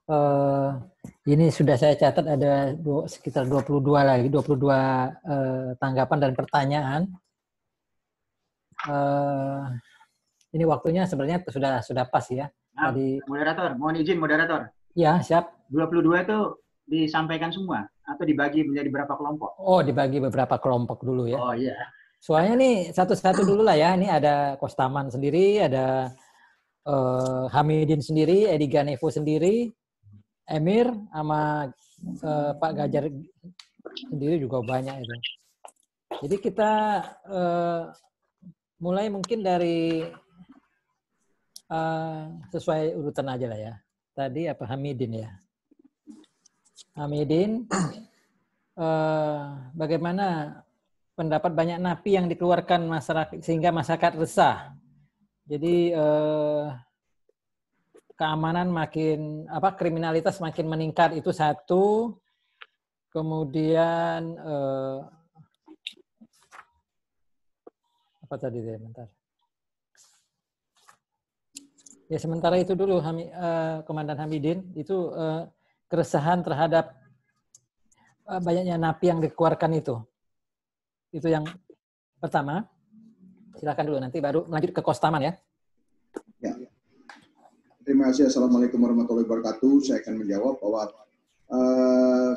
Eh, ini sudah saya catat ada sekitar 22 lagi, 22 tanggapan dan pertanyaan. Ini waktunya sebenarnya sudah pas ya. Nah, Tadi moderator, mohon izin moderator. ya, siap. 22 itu disampaikan semua atau dibagi menjadi berapa kelompok? Oh, dibagi beberapa kelompok dulu ya. Oh iya. Soalnya nih satu-satu dulu lah ya. Ini ada Kostaman sendiri, ada Hamidin sendiri, Edi Ganevo sendiri, Emir sama Pak Gajar sendiri juga banyak itu. Jadi kita mulai mungkin dari sesuai urutan aja lah ya. Tadi apa Hamidin ya? Hamidin, bagaimana pendapat banyak napi yang dikeluarkan masyarakat sehingga masyarakat resah. Jadi keamanan makin kriminalitas makin meningkat itu satu. Kemudian apa tadi deh, bentar. Ya sementara itu dulu Komandan Hamidin itu keresahan terhadap banyaknya napi yang dikeluarkan itu. Itu yang pertama. Silakan dulu nanti baru lanjut ke Kostaman ya. Ya. Terima kasih. Assalamualaikum warahmatullahi wabarakatuh. Saya akan menjawab bahwa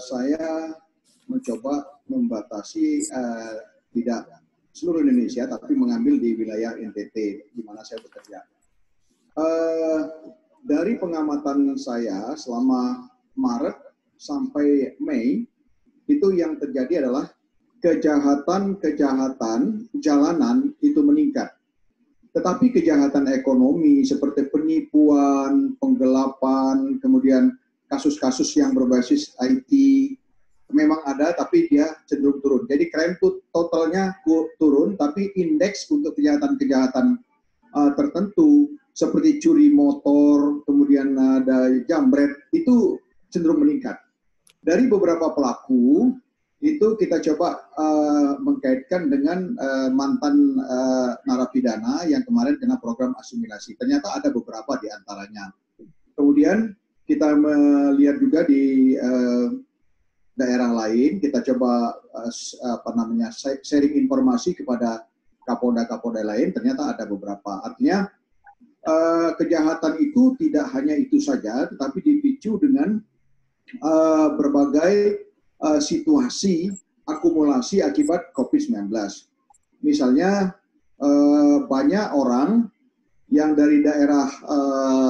saya mencoba membatasi tidak seluruh Indonesia, tapi mengambil di wilayah NTT di mana saya bekerja. Dari pengamatan saya selama Maret sampai Mei, itu yang terjadi adalah kejahatan jalanan itu meningkat. Tetapi kejahatan ekonomi seperti penipuan, penggelapan, kemudian kasus-kasus yang berbasis IT memang ada, tapi dia cenderung turun. Jadi crime totalnya turun, tapi indeks untuk kejahatan-kejahatan tertentu seperti curi motor, kemudian ada jambret, itu cenderung meningkat. Dari beberapa pelaku, itu kita coba mengkaitkan dengan mantan narapidana yang kemarin kena program asimilasi. Ternyata ada beberapa di antaranya. Kemudian kita melihat juga di daerah lain, kita coba sharing informasi kepada kapolda-kapolda lain, ternyata ada beberapa. Artinya kejahatan itu tidak hanya itu saja, tetapi dipicu dengan berbagai situasi akumulasi akibat COVID-19. Misalnya banyak orang yang dari daerah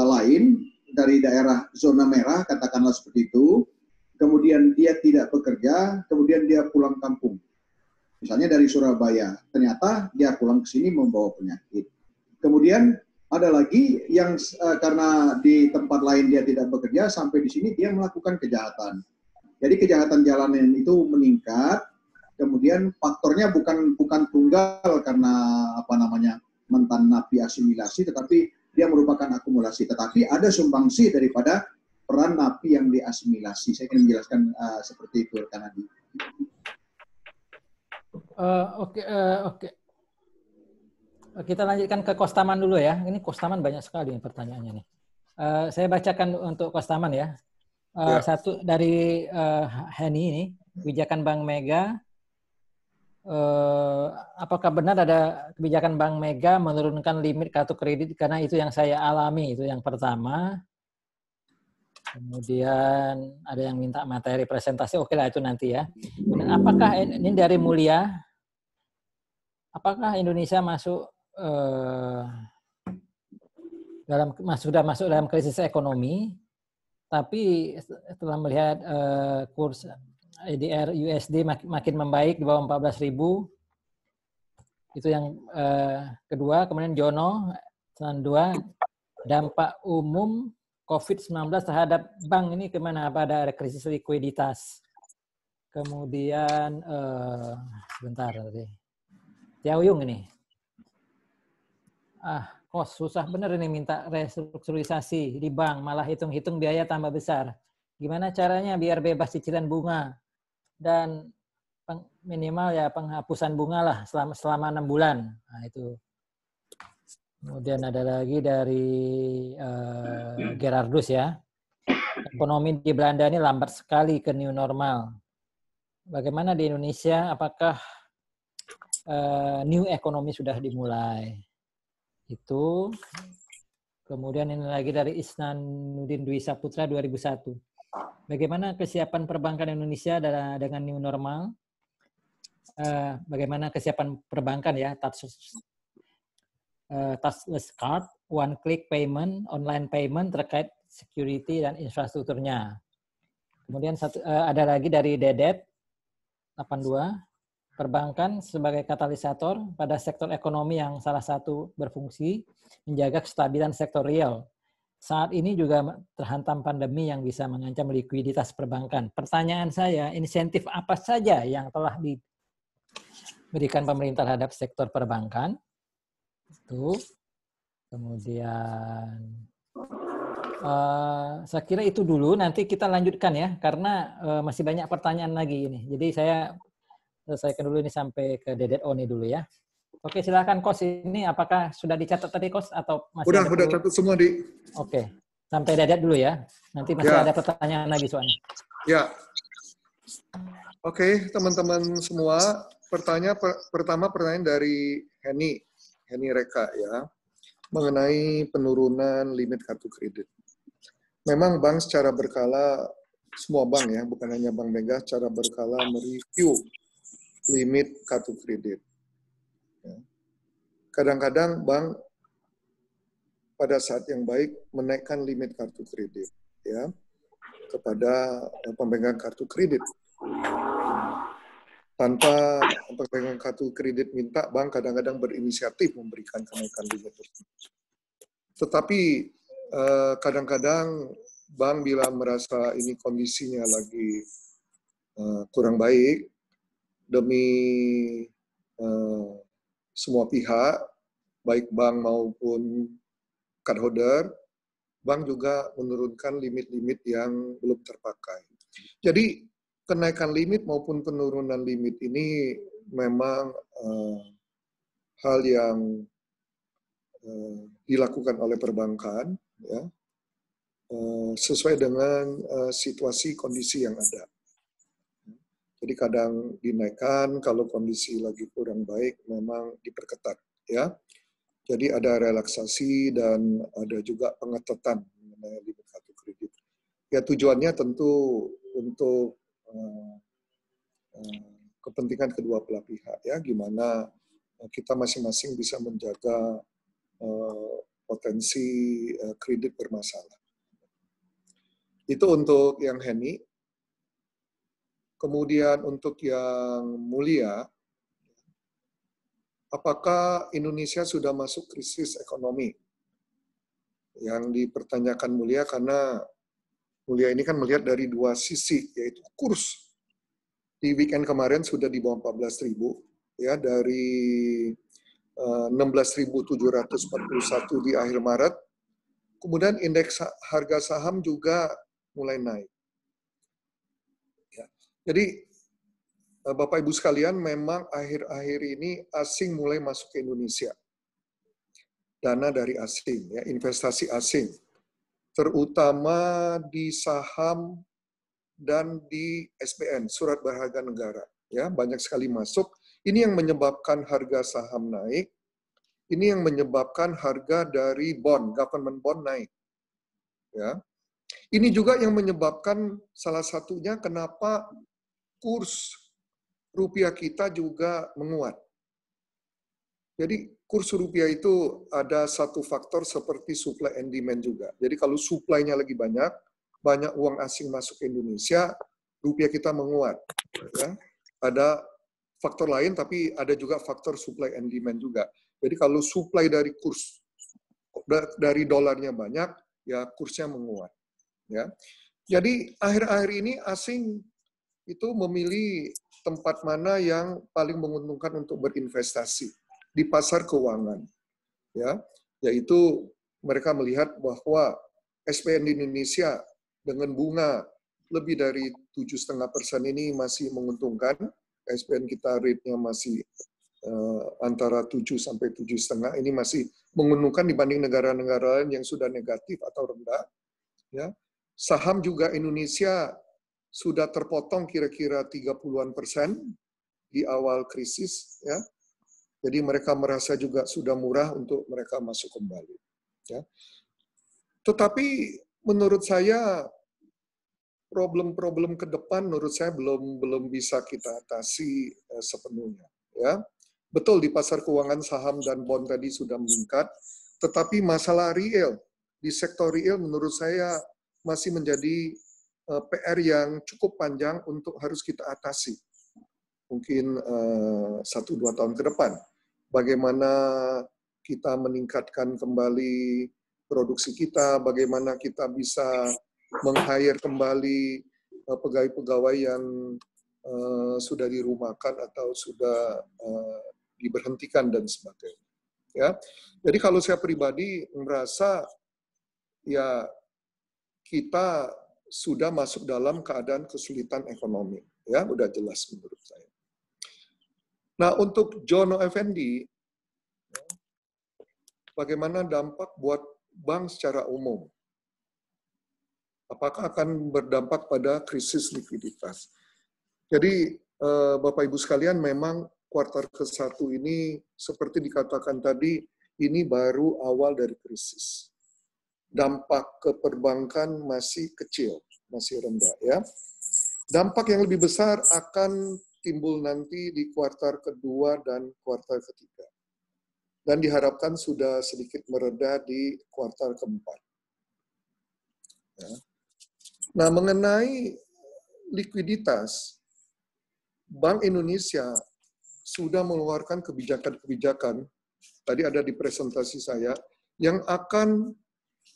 lain, dari daerah zona merah, katakanlah seperti itu, kemudian dia tidak bekerja, kemudian dia pulang kampung. Misalnya dari Surabaya, ternyata dia pulang ke sini membawa penyakit. Kemudian ada lagi yang karena di tempat lain dia tidak bekerja, sampai di sini dia melakukan kejahatan. Jadi kejahatan jalanan itu meningkat, kemudian faktornya bukan tunggal karena mantan napi asimilasi, tetapi dia merupakan akumulasi. Tetapi ada sumbangsi daripada peran napi yang diasimilasi. Saya ingin menjelaskan seperti itu, rekan Adi. Oke. Kita lanjutkan ke Kostaman dulu ya. Ini Kostaman banyak sekali pertanyaannya nih. Saya bacakan untuk Kostaman ya. Satu dari Henny ini, kebijakan Bank Mega. Apakah benar ada kebijakan Bank Mega menurunkan limit kartu kredit? Karena itu yang saya alami, itu yang pertama. Kemudian ada yang minta materi presentasi, oke lah itu nanti ya. Dan apakah ini dari Mulia? Apakah Indonesia sudah masuk dalam krisis ekonomi? Tapi setelah melihat kurs EDR USD makin membaik di bawah 14.000, itu yang kedua. Kemudian Jono, 2, dampak umum COVID-19 terhadap bank ini kemana? Apa ada krisis likuiditas? Kemudian sebentar tadi. Tiawyung ini. Kok susah bener ini minta restrukturisasi di bank, malah hitung-hitung biaya tambah besar. Gimana caranya biar bebas cicilan bunga dan minimal ya penghapusan bunga lah selama 6 bulan. Nah itu. Kemudian ada lagi dari Gerardus ya. ekonomi di Belanda ini lambat sekali ke new normal. Bagaimana di Indonesia? Apakah new economy sudah dimulai? Itu. Kemudian ini lagi dari Isnanuddin Dwi Saputra 2001. Bagaimana kesiapan perbankan Indonesia dengan new normal? Bagaimana kesiapan perbankan ya, touchless card, one click payment, online payment terkait security dan infrastrukturnya. Kemudian ada lagi dari Dedet 82, perbankan sebagai katalisator pada sektor ekonomi yang salah satu berfungsi menjaga kestabilan sektor real. Saat ini juga terhantam pandemi yang bisa mengancam likuiditas perbankan. Pertanyaan saya, insentif apa saja yang telah diberikan pemerintah terhadap sektor perbankan? Itu. Kemudian saya kira itu dulu, nanti kita lanjutkan ya, karena masih banyak pertanyaan lagi ini. Jadi saya selesaikan dulu ini sampai ke Dedet Oni dulu ya. Oke, silakan Kos, ini apakah sudah dicatat tadi Kos atau masih udah ada catat semua di. Oke, sampai Dedet dulu ya. Nanti masih ada pertanyaan lagi soalnya. Ya. Oke, teman-teman semua, pertama pertanyaan dari Henny Reka ya, mengenai penurunan limit kartu kredit. Memang bank secara berkala, semua bank ya, bukan hanya Bank Mega, secara berkala mereview limit kartu kredit. Kadang-kadang bank pada saat yang baik menaikkan limit kartu kredit ya kepada pemegang kartu kredit. Tanpa pemegang kartu kredit minta, bank kadang-kadang berinisiatif memberikan kenaikan limit tersebut. Tetapi kadang-kadang bank bila merasa ini kondisinya lagi kurang baik, demi semua pihak, baik bank maupun cardholder, bank juga menurunkan limit-limit yang belum terpakai. Jadi kenaikan limit maupun penurunan limit ini memang hal yang dilakukan oleh perbankan ya, sesuai dengan situasi kondisi yang ada. Jadi kadang dinaikkan, kalau kondisi lagi kurang baik memang diperketat ya. Jadi ada relaksasi dan ada juga pengetatan mengenai limit kartu kredit. Ya tujuannya tentu untuk kepentingan kedua belah pihak ya, gimana kita masing-masing bisa menjaga potensi kredit bermasalah. Itu untuk yang Henny. Kemudian untuk yang Mulia, apakah Indonesia sudah masuk krisis ekonomi? Yang dipertanyakan Mulia karena Mulia ini kan melihat dari dua sisi, yaitu kurs. Di weekend kemarin sudah di bawah 14.000, ya, dari 16.741 di akhir Maret. Kemudian indeks harga saham juga mulai naik. Jadi, Bapak Ibu sekalian, memang akhir-akhir ini asing mulai masuk ke Indonesia. Dana dari asing, ya, investasi asing. Terutama di saham dan di SBN, surat berharga negara. Ya, banyak sekali masuk. Ini yang menyebabkan harga saham naik. Ini yang menyebabkan harga dari bond, government bond naik. Ya. Ini juga yang menyebabkan salah satunya kenapa kurs rupiah kita juga menguat. Jadi kurs rupiah itu ada satu faktor seperti supply and demand juga. Jadi kalau supply-nya lagi banyak uang asing masuk ke Indonesia, rupiah kita menguat. Ya. Ada faktor lain, tapi ada juga faktor supply and demand juga. Jadi kalau supply dari kurs dari dolarnya banyak, ya kursnya menguat. Ya. Jadi akhir-akhir ini asing itu memilih tempat mana yang paling menguntungkan untuk berinvestasi di pasar keuangan, ya, yaitu mereka melihat bahwa SPN di Indonesia dengan bunga lebih dari 7,5% ini masih menguntungkan. SPN kita rate-nya masih antara 7 sampai 7,5, ini masih menguntungkan dibanding negara-negara lain yang sudah negatif atau rendah, ya. Saham juga Indonesia sudah terpotong kira-kira 30-an% di awal krisis, ya. Jadi mereka merasa juga sudah murah untuk mereka masuk kembali. Ya. Tetapi menurut saya problem-problem ke depan menurut saya belum bisa kita atasi sepenuhnya. Ya. Betul di pasar keuangan saham dan bond tadi sudah meningkat, tetapi masalah real di sektor real menurut saya masih menjadi PR yang cukup panjang untuk harus kita atasi. Mungkin 1-2 tahun ke depan. Bagaimana kita meningkatkan kembali produksi kita, bagaimana kita bisa meng-hire kembali pegawai-pegawai yang sudah dirumahkan atau sudah diberhentikan dan sebagainya. Ya, jadi kalau saya pribadi merasa ya kita sudah masuk dalam keadaan kesulitan ekonomi, ya udah jelas menurut saya. Nah untuk Jono Effendi, bagaimana dampak buat bank secara umum? Apakah akan berdampak pada krisis likuiditas? Jadi Bapak Ibu sekalian, memang kuartal ke-1 ini seperti dikatakan tadi, ini baru awal dari krisis. Dampak ke perbankan masih kecil, masih rendah, ya. Dampak yang lebih besar akan timbul nanti di kuartal kedua dan kuartal ketiga. Dan diharapkan sudah sedikit mereda di kuartal keempat. Ya. Nah, mengenai likuiditas, Bank Indonesia sudah mengeluarkan kebijakan-kebijakan, tadi ada di presentasi saya, yang akan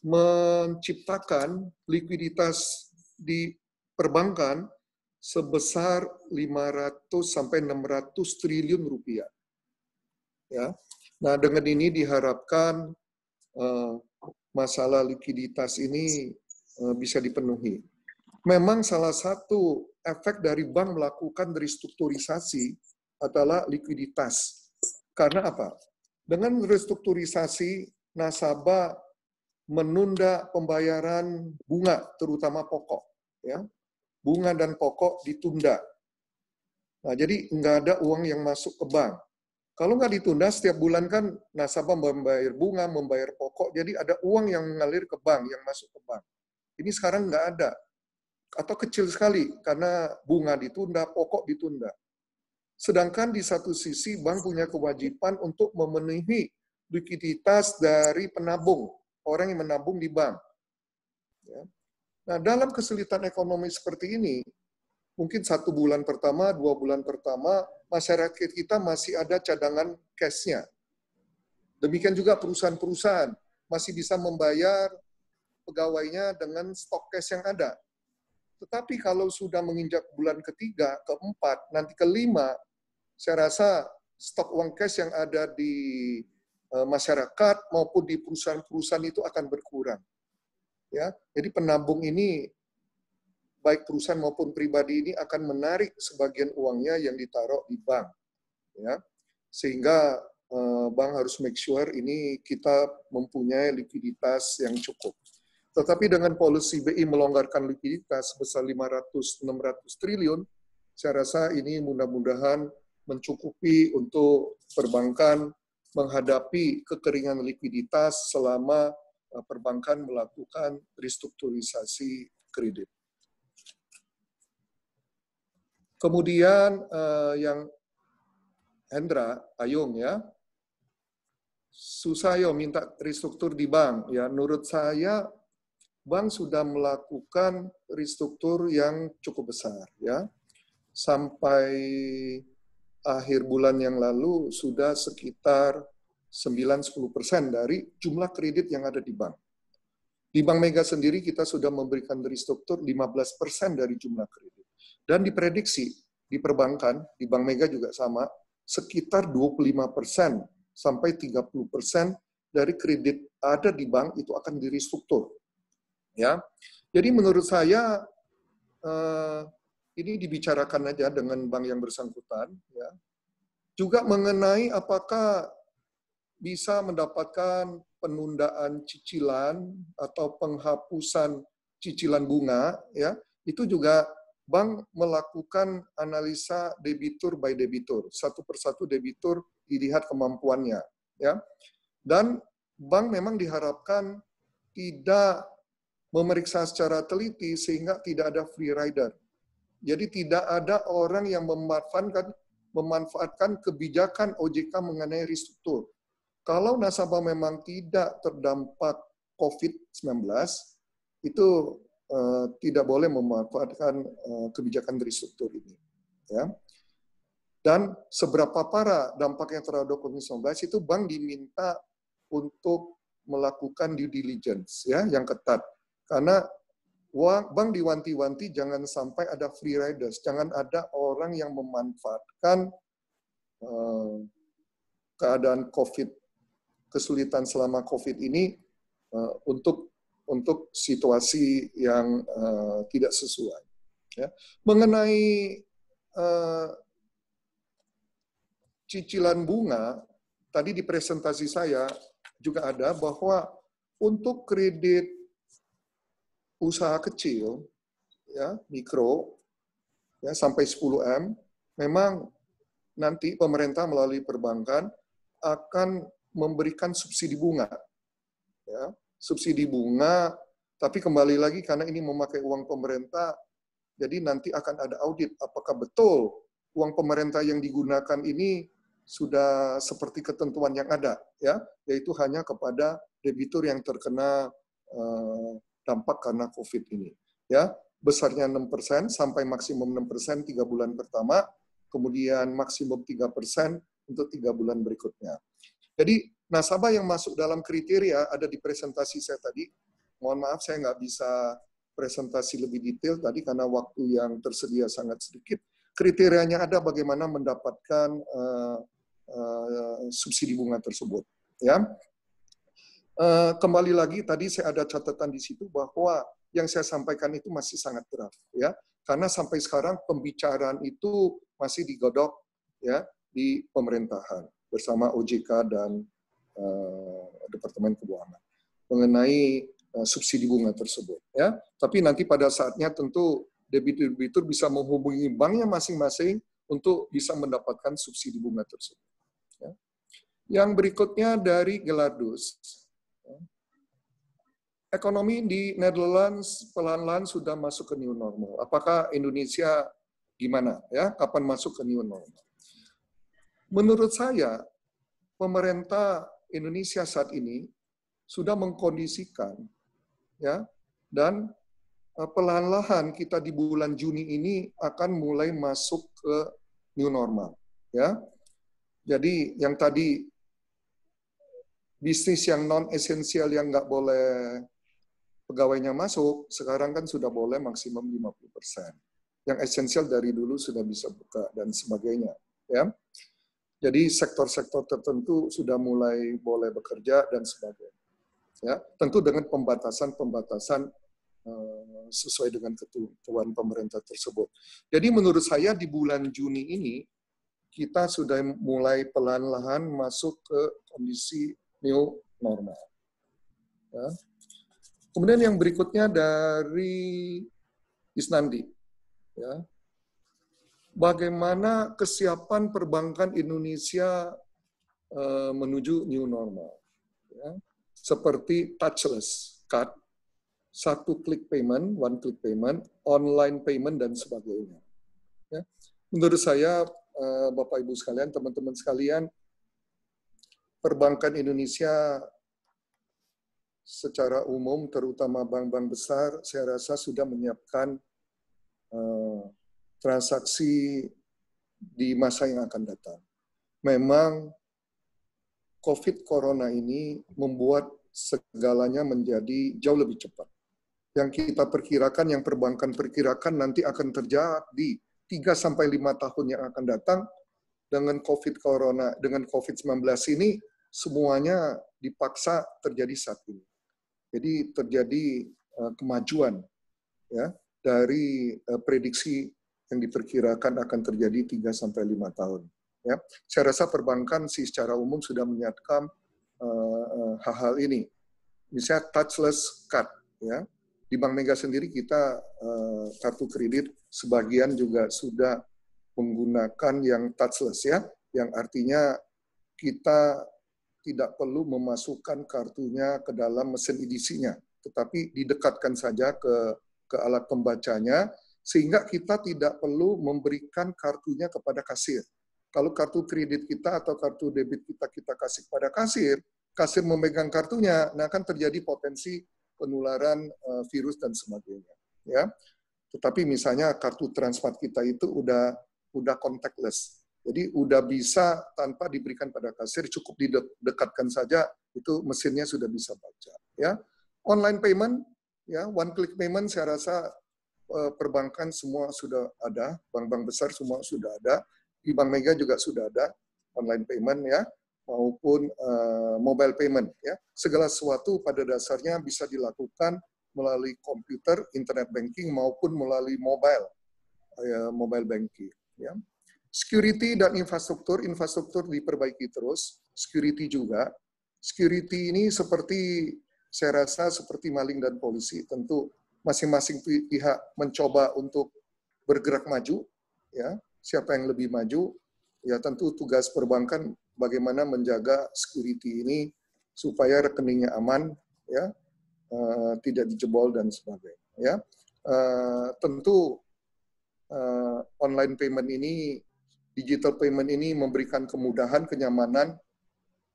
menciptakan likuiditas di perbankan sebesar 500 sampai 600 triliun rupiah. Ya. Nah, dengan ini diharapkan masalah likuiditas ini bisa dipenuhi. Memang salah satu efek dari bank melakukan restrukturisasi adalah likuiditas. Karena apa? Dengan restrukturisasi, nasabah menunda pembayaran bunga, terutama pokok. Ya. Bunga dan pokok ditunda. Nah, jadi nggak ada uang yang masuk ke bank. Kalau nggak ditunda, setiap bulan kan nasabah membayar bunga, membayar pokok, jadi ada uang yang mengalir ke bank, yang masuk ke bank. Ini sekarang nggak ada. Atau kecil sekali, karena bunga ditunda, pokok ditunda. Sedangkan di satu sisi, bank punya kewajiban untuk memenuhi likuiditas dari penabung, orang yang menabung di bank. Ya. Nah, dalam kesulitan ekonomi seperti ini, mungkin 1 bulan pertama, 2 bulan pertama, masyarakat kita masih ada cadangan cash-nya. Demikian juga perusahaan-perusahaan masih bisa membayar pegawainya dengan stok cash yang ada. Tetapi kalau sudah menginjak bulan ketiga, keempat, nanti kelima, saya rasa stok uang cash yang ada di masyarakat maupun di perusahaan-perusahaan itu akan berkurang. Ya, jadi penabung ini, baik perusahaan maupun pribadi ini akan menarik sebagian uangnya yang ditaruh di bank. Ya, sehingga bank harus make sure ini kita mempunyai likuiditas yang cukup. Tetapi dengan policy BI melonggarkan likuiditas sebesar 500-600 triliun, saya rasa ini mudah-mudahan mencukupi untuk perbankan menghadapi kekeringan likuiditas selama perbankan melakukan restrukturisasi kredit. Kemudian yang Hendra, Ayung ya, susah yo minta restruktur di bank. Ya, menurut saya bank sudah melakukan restruktur yang cukup besar ya. Sampai akhir bulan yang lalu sudah sekitar 9-10% dari jumlah kredit yang ada di bank. Di Bank Mega sendiri kita sudah memberikan restruktur 15% dari jumlah kredit. Dan diprediksi di perbankan, di Bank Mega juga sama, sekitar 25% sampai 30% dari kredit ada di bank itu akan direstruktur. Ya, jadi menurut saya ini dibicarakan aja dengan bank yang bersangkutan. Ya. Juga mengenai apakah bisa mendapatkan penundaan cicilan atau penghapusan cicilan bunga, ya, itu juga bank melakukan analisa debitur by debitur, satu persatu debitur dilihat kemampuannya, ya. Dan bank memang diharapkan tidak memeriksa secara teliti sehingga tidak ada free rider. Jadi tidak ada orang yang memanfaatkan kebijakan OJK mengenai restruktur. Kalau nasabah memang tidak terdampak COVID-19, itu tidak boleh memanfaatkan kebijakan restruktur ini. Ya. Dan seberapa parah dampaknya terhadap COVID-19 itu bank diminta untuk melakukan due diligence, ya, yang ketat. Karena bank diwanti-wanti jangan sampai ada free riders, jangan ada orang yang memanfaatkan keadaan COVID, kesulitan selama COVID ini untuk situasi yang tidak sesuai. Ya. Mengenai cicilan bunga, tadi di presentasi saya juga ada bahwa untuk kredit usaha kecil, ya, mikro, ya, sampai 10M, memang nanti pemerintah melalui perbankan akan memberikan subsidi bunga. Ya, subsidi bunga, tapi kembali lagi karena ini memakai uang pemerintah, jadi nanti akan ada audit apakah betul uang pemerintah yang digunakan ini sudah seperti ketentuan yang ada, ya, yaitu hanya kepada debitur yang terkena dampak karena COVID ini. Ya, besarnya 6% sampai maksimum 6% 3 bulan pertama, kemudian maksimum 3% untuk 3 bulan berikutnya. Jadi nasabah yang masuk dalam kriteria ada di presentasi saya tadi. Mohon maaf saya nggak bisa presentasi lebih detail tadi karena waktu yang tersedia sangat sedikit. Kriterianya ada bagaimana mendapatkan subsidi bunga tersebut. Ya. Kembali lagi tadi saya ada catatan di situ bahwa yang saya sampaikan itu masih sangat draft, ya, karena sampai sekarang pembicaraan itu masih digodok, ya, di pemerintahan bersama OJK dan Departemen Keuangan mengenai subsidi bunga tersebut, ya. Tapi nanti pada saatnya tentu debitur-debitur bisa menghubungi banknya masing-masing untuk bisa mendapatkan subsidi bunga tersebut. Ya. Yang berikutnya dari Gelardus. Ekonomi di Netherlands pelan-pelan sudah masuk ke new normal. Apakah Indonesia gimana, ya? Kapan masuk ke new normal? Menurut saya, pemerintah Indonesia saat ini sudah mengkondisikan, ya, dan perlahan-lahan kita di bulan Juni ini akan mulai masuk ke new normal, ya. Jadi yang tadi bisnis yang non esensial yang nggak boleh pegawainya masuk, sekarang kan sudah boleh maksimum 50%. Yang esensial dari dulu sudah bisa buka dan sebagainya, ya. Jadi sektor-sektor tertentu sudah mulai boleh bekerja dan sebagainya. Ya, tentu dengan pembatasan-pembatasan sesuai dengan ketentuan pemerintah tersebut. Jadi menurut saya di bulan Juni ini kita sudah mulai pelan-pelan masuk ke kondisi new normal. Ya. Kemudian yang berikutnya dari Isnandi. Ya. Bagaimana kesiapan perbankan Indonesia menuju new normal. Ya. Seperti touchless card, satu klik payment, one click payment, online payment, dan sebagainya. Ya. Menurut saya, Bapak Ibu sekalian, teman-teman sekalian, perbankan Indonesia secara umum, terutama bank-bank besar, saya rasa sudah menyiapkan transaksi di masa yang akan datang. Memang COVID Corona ini membuat segalanya menjadi jauh lebih cepat. Yang kita perkirakan, yang perbankan perkirakan nanti akan terjadi 3-5 tahun yang akan datang dengan COVID Corona, dengan COVID-19 ini semuanya dipaksa terjadi saat ini. Jadi terjadi kemajuan, ya, dari prediksi yang diperkirakan akan terjadi 3-5 tahun. Ya, saya rasa perbankan sih secara umum sudah menyiapkan hal-hal ini, misalnya touchless card, ya, Di Bank Mega sendiri kita kartu kredit sebagian juga sudah menggunakan yang touchless ya, yang artinya kita tidak perlu memasukkan kartunya ke dalam mesin edisinya, tetapi didekatkan saja ke alat pembacanya, sehingga kita tidak perlu memberikan kartunya kepada kasir. Kalau kartu kredit kita atau kartu debit kita kasih kepada kasir, kasir memegang kartunya, nah akan terjadi potensi penularan virus dan sebagainya. Ya, tetapi misalnya kartu Transmart kita itu udah contactless. Jadi udah bisa tanpa diberikan pada kasir, cukup didekatkan saja, itu mesinnya sudah bisa baca. Ya, online payment, ya, one click payment, saya rasa perbankan semua sudah ada, bank-bank besar semua sudah ada, di Bank Mega juga sudah ada online payment ya, maupun mobile payment ya. Segala sesuatu pada dasarnya bisa dilakukan melalui komputer, internet banking maupun melalui mobile banking ya. Security dan infrastruktur diperbaiki terus, security juga. Security ini seperti, saya rasa seperti maling dan polisi, tentu masing-masing pihak mencoba untuk bergerak maju, ya. Siapa yang lebih maju, ya tentu tugas perbankan bagaimana menjaga security ini supaya rekeningnya aman, ya, tidak dijebol dan sebagainya. Ya, tentu online payment ini, digital payment ini memberikan kemudahan, kenyamanan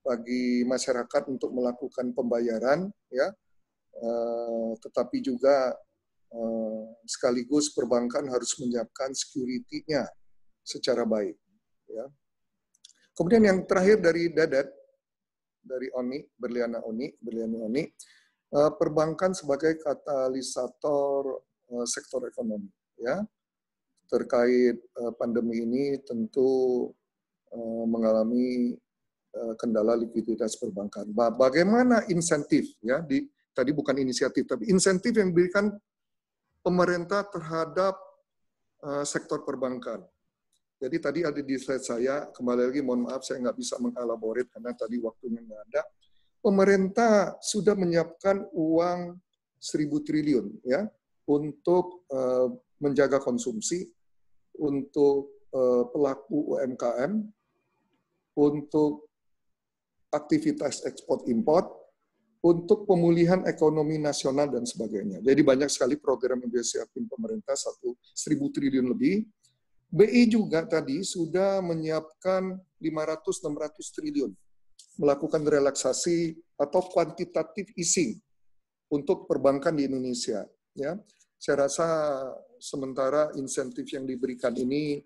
bagi masyarakat untuk melakukan pembayaran, ya. Tetapi juga sekaligus perbankan harus menyiapkan security-nya secara baik. Ya. Kemudian yang terakhir dari Dadat, dari ONI, Berliana ONI, perbankan sebagai katalisator sektor ekonomi. Ya. Terkait pandemi ini tentu mengalami kendala likuiditas perbankan. Bagaimana insentif ya, tadi bukan inisiatif tapi insentif yang diberikan pemerintah terhadap sektor perbankan. Jadi tadi ada di slide saya, kembali lagi mohon maaf saya nggak bisa mengelaborate karena tadi waktunya nggak ada. Pemerintah sudah menyiapkan uang 1.000 triliun ya untuk menjaga konsumsi, untuk pelaku UMKM, untuk aktivitas ekspor-impor, untuk pemulihan ekonomi nasional dan sebagainya. Jadi banyak sekali program yang disiapkan pemerintah, 1.000 triliun lebih. BI juga tadi sudah menyiapkan 500-600 triliun, melakukan relaksasi atau quantitative easing untuk perbankan di Indonesia. Ya, saya rasa sementara insentif yang diberikan ini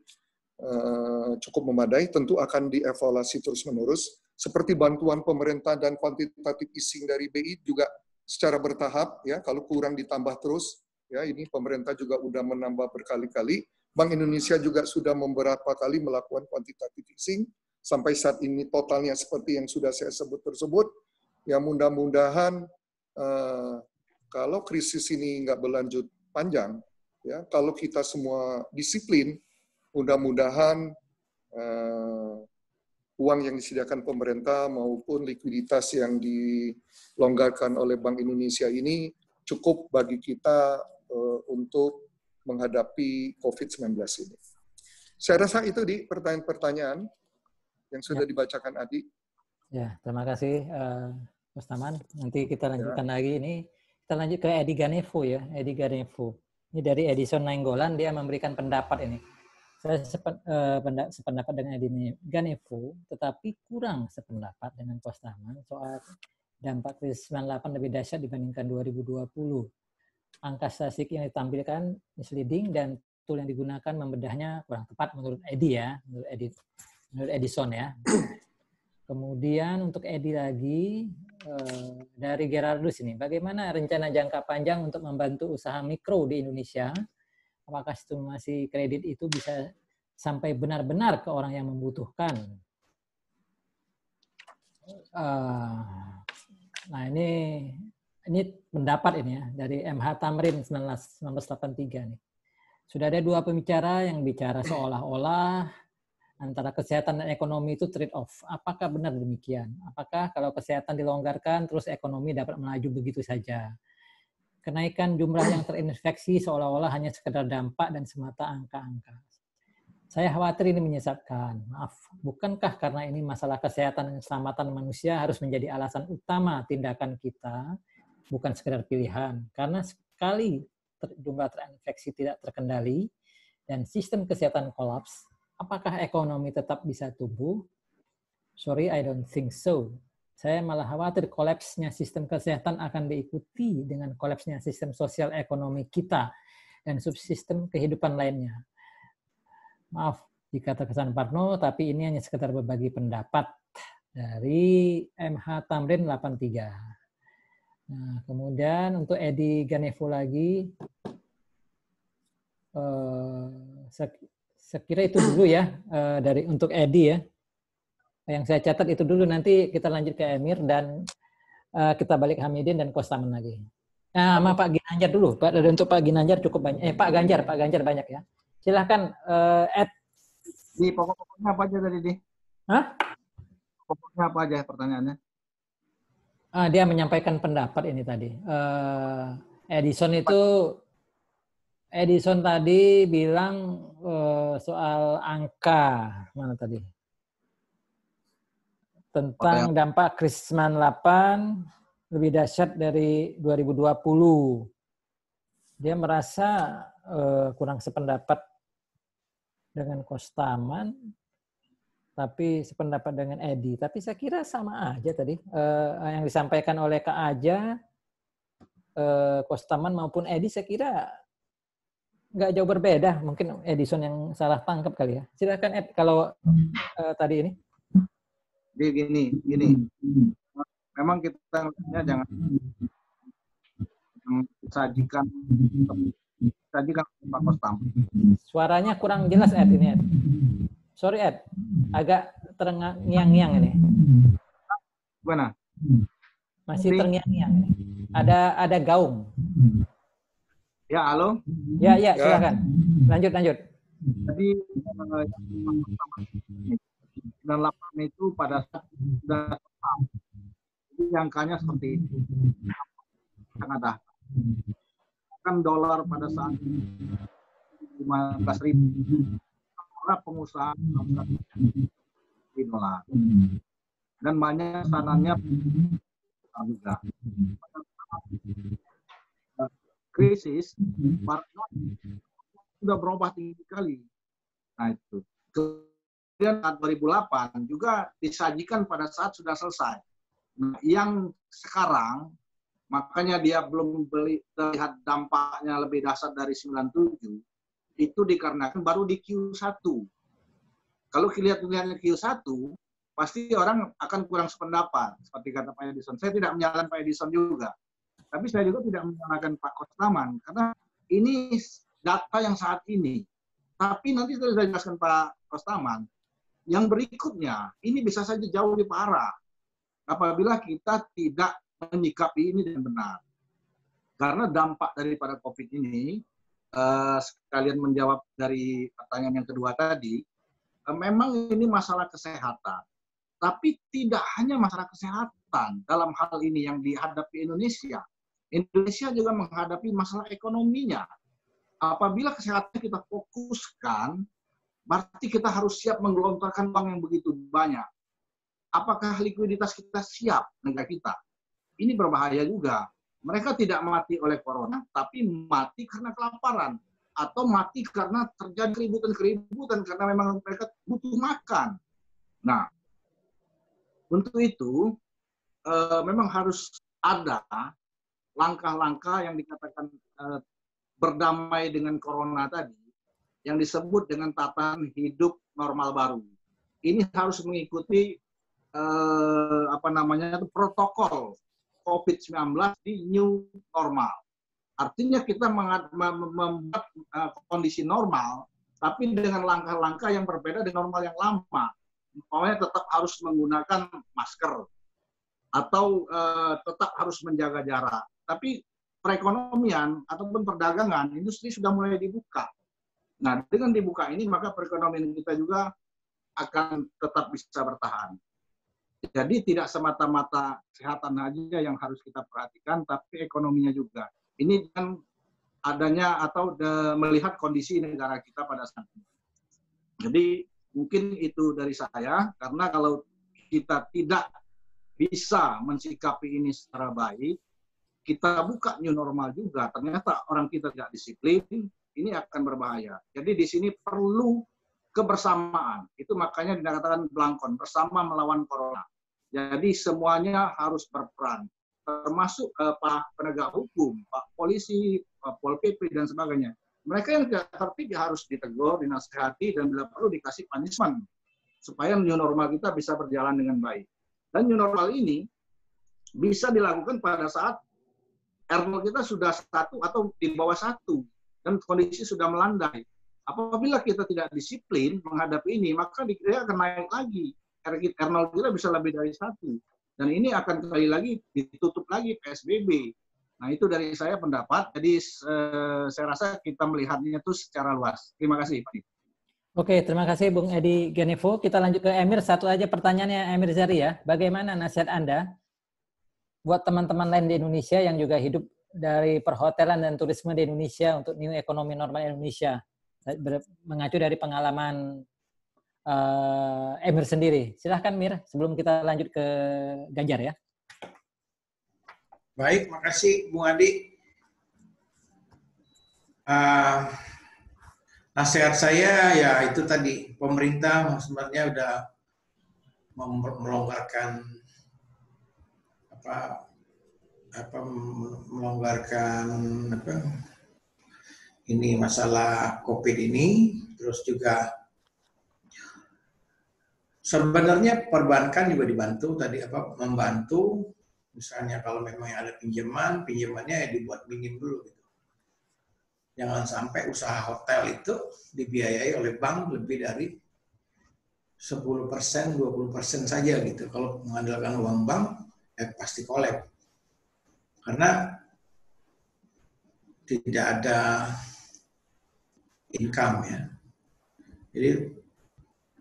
cukup memadai, tentu akan dievaluasi terus-menerus. Seperti bantuan pemerintah dan quantitative easing dari BI juga secara bertahap, ya. Kalau kurang ditambah terus, ya. Ini pemerintah juga udah menambah berkali-kali. Bank Indonesia juga sudah beberapa kali melakukan quantitative easing. Sampai saat ini totalnya seperti yang sudah saya sebut tersebut. Ya mudah-mudahan kalau krisis ini nggak berlanjut panjang, ya kalau kita semua disiplin, mudah-mudahan uang yang disediakan pemerintah maupun likuiditas yang dilonggarkan oleh Bank Indonesia ini cukup bagi kita untuk menghadapi COVID-19 ini. Saya rasa itu di pertanyaan-pertanyaan yang sudah dibacakan Adi. Ya, terima kasih Mas Taman. Nanti kita lanjutkan lagi ini. Kita lanjut ke Edi Ganevo ya, Edi Ganevo. Ini dari Edison Nainggolan, dia memberikan pendapat ini. Saya sependapat dengan Edi Ganevo, tetapi kurang sependapat dengan Coach Taman soal dampak krisis 98 lebih dahsyat dibandingkan 2020. Angka statistik yang ditampilkan misleading dan tool yang digunakan membedahnya kurang tepat menurut Edi ya, menurut Edison ya. Kemudian untuk Edi lagi dari Gerardus ini, bagaimana rencana jangka panjang untuk membantu usaha mikro di Indonesia? Apakah stimulasi kredit itu bisa sampai benar-benar ke orang yang membutuhkan? Nah ini pendapat ini ya dari MH Tamrin 1983 nih. Sudah ada dua pembicara yang bicara seolah-olah antara kesehatan dan ekonomi itu trade off. Apakah benar demikian? Apakah kalau kesehatan dilonggarkan terus ekonomi dapat melaju begitu saja? Kenaikan jumlah yang terinfeksi seolah-olah hanya sekedar dampak dan semata angka-angka. Saya khawatir ini menyesatkan. Maaf, bukankah karena ini masalah kesehatan dan keselamatan manusia harus menjadi alasan utama tindakan kita, bukan sekedar pilihan? Karena sekali jumlah terinfeksi tidak terkendali dan sistem kesehatan kolaps, apakah ekonomi tetap bisa tumbuh? Sorry, I don't think so. Saya malah khawatir kolapsnya sistem kesehatan akan diikuti dengan kolapsnya sistem sosial ekonomi kita dan subsistem kehidupan lainnya. Maaf jika terkesan parno, tapi ini hanya sekedar berbagi pendapat dari MH Tamrin 83. Nah, kemudian untuk Edi Ganevo lagi, saya kira itu dulu ya dari untuk Edi ya. Yang saya catat itu dulu, nanti kita lanjut ke Emir dan kita balik Hamidin dan Kostaman lagi. Nah, sama Pak Ginanjar dulu. Pak, untuk Pak Ginanjar cukup banyak. Pak Ganjar banyak ya. Silahkan Ed. Di pokok-pokoknya apa aja tadi, Di? Hah? Pokoknya apa aja pertanyaannya? Dia menyampaikan pendapat ini tadi. Edison tadi bilang soal angka. Mana tadi? Tentang dampak krisis 98 lebih dahsyat dari 2020. Dia merasa kurang sependapat dengan Kostaman, tapi sependapat dengan Edi. Tapi saya kira sama aja tadi. Yang disampaikan oleh Kak Aja, Kostaman maupun Edi, saya kira nggak jauh berbeda. Mungkin Edison yang salah tangkap kali ya. Silakan Ed, kalau tadi ini. Jadi gini. Memang kita jangan sajikan Pak Kostam. Suaranya kurang jelas Ed ini Ed. Sorry Ed, agak terngiang-ngiang ini. Gimana? Masih terngiang-ngiang ini. Ada gaung. Ya, halo? Ya, silakan. Lanjut. Jadi 98 itu pada saat sudah tetap. Jadi angkanya seperti itu. Sangat dah. Kan dolar pada saat 15.000. Para pengusaha di dolar. Dan banyak sanannya juga. Krisis, sudah berubah tinggi sekali. Nah itu. Kemudian 2008 juga disajikan pada saat sudah selesai. Nah, yang sekarang, makanya dia belum terlihat dampaknya lebih dahsyat dari 97, itu dikarenakan baru di Q1. Kalau lihat-lihatnya Q1, pasti orang akan kurang sependapat, seperti kata Pak Edison. Saya tidak menyalahkan Pak Edison juga. Tapi saya juga tidak menyalahkan Pak Kostaman, karena ini data yang saat ini. Tapi nanti sudah dijelaskan Pak Kostaman, yang berikutnya, ini bisa saja jauh lebih parah apabila kita tidak menyikapi ini dengan benar. Karena dampak daripada COVID ini, sekalian menjawab dari pertanyaan yang kedua tadi, memang ini masalah kesehatan. Tapi tidak hanya masalah kesehatan dalam hal ini yang dihadapi Indonesia. Indonesia juga menghadapi masalah ekonominya. Apabila kesehatan kita fokuskan, berarti kita harus siap menggelontorkan uang yang begitu banyak. Apakah likuiditas kita siap, negara kita? Ini berbahaya juga. Mereka tidak mati oleh corona, tapi mati karena kelaparan. Atau mati karena terjadi keributan karena memang mereka butuh makan. Nah, untuk itu, memang harus ada langkah-langkah yang dikatakan berdamai dengan corona tadi, yang disebut dengan tatanan hidup normal baru. Ini harus mengikuti protokol COVID-19 di new normal. Artinya kita membuat kondisi normal, tapi dengan langkah-langkah yang berbeda dengan normal yang lama. Umpamanya tetap harus menggunakan masker, atau tetap harus menjaga jarak. Tapi perekonomian ataupun perdagangan, industri sudah mulai dibuka. Nah, dengan dibuka ini, maka perekonomian kita juga akan tetap bisa bertahan. Jadi tidak semata-mata kesehatan aja yang harus kita perhatikan, tapi ekonominya juga. Ini kan adanya atau melihat kondisi negara kita pada saat ini. Jadi mungkin itu dari saya, karena kalau kita tidak bisa mensikapi ini secara baik, kita buka new normal juga, ternyata orang kita tidak disiplin, ini akan berbahaya. Jadi di sini perlu kebersamaan. Itu makanya dikatakan Blangkon, bersama melawan corona. Jadi semuanya harus berperan, termasuk Pak penegak hukum, Pak polisi, Pak Pol PP, dan sebagainya. Mereka yang tidak tertib ya harus ditegur, dinasihati, dan bila perlu dikasih punishment, supaya new normal kita bisa berjalan dengan baik. Dan new normal ini bisa dilakukan pada saat R0 kita sudah 1 atau di bawah 1 dan kondisi sudah melandai. Apabila kita tidak disiplin menghadapi ini, maka dia akan naik lagi. R0 kita bisa lebih dari 1. Dan ini akan kembali lagi ditutup lagi PSBB. Nah, itu dari saya pendapat. Jadi saya rasa kita melihatnya itu secara luas. Terima kasih, Pak. Oke, terima kasih Bung Edi Ganevo. Kita lanjut ke Emir. Satu aja pertanyaannya Emir Zari ya. Bagaimana nasihat Anda buat teman-teman lain di Indonesia yang juga hidup dari perhotelan dan turisme di Indonesia untuk new ekonomi normal Indonesia, mengacu dari pengalaman Emir sendiri. Silahkan Mir, sebelum kita lanjut ke Ganjar ya. Baik, makasih Bung Adi. Nasihat saya ya itu tadi, pemerintah sebenarnya udah melonggarkan ini masalah COVID ini, terus juga sebenarnya perbankan juga dibantu tadi membantu, misalnya kalau memang ada pinjamannya ya dibuat minim dulu gitu. Jangan sampai usaha hotel itu dibiayai oleh bank lebih dari 10%, 20% saja gitu. Kalau mengandalkan uang bank, pasti kolab. Karena tidak ada income ya. Jadi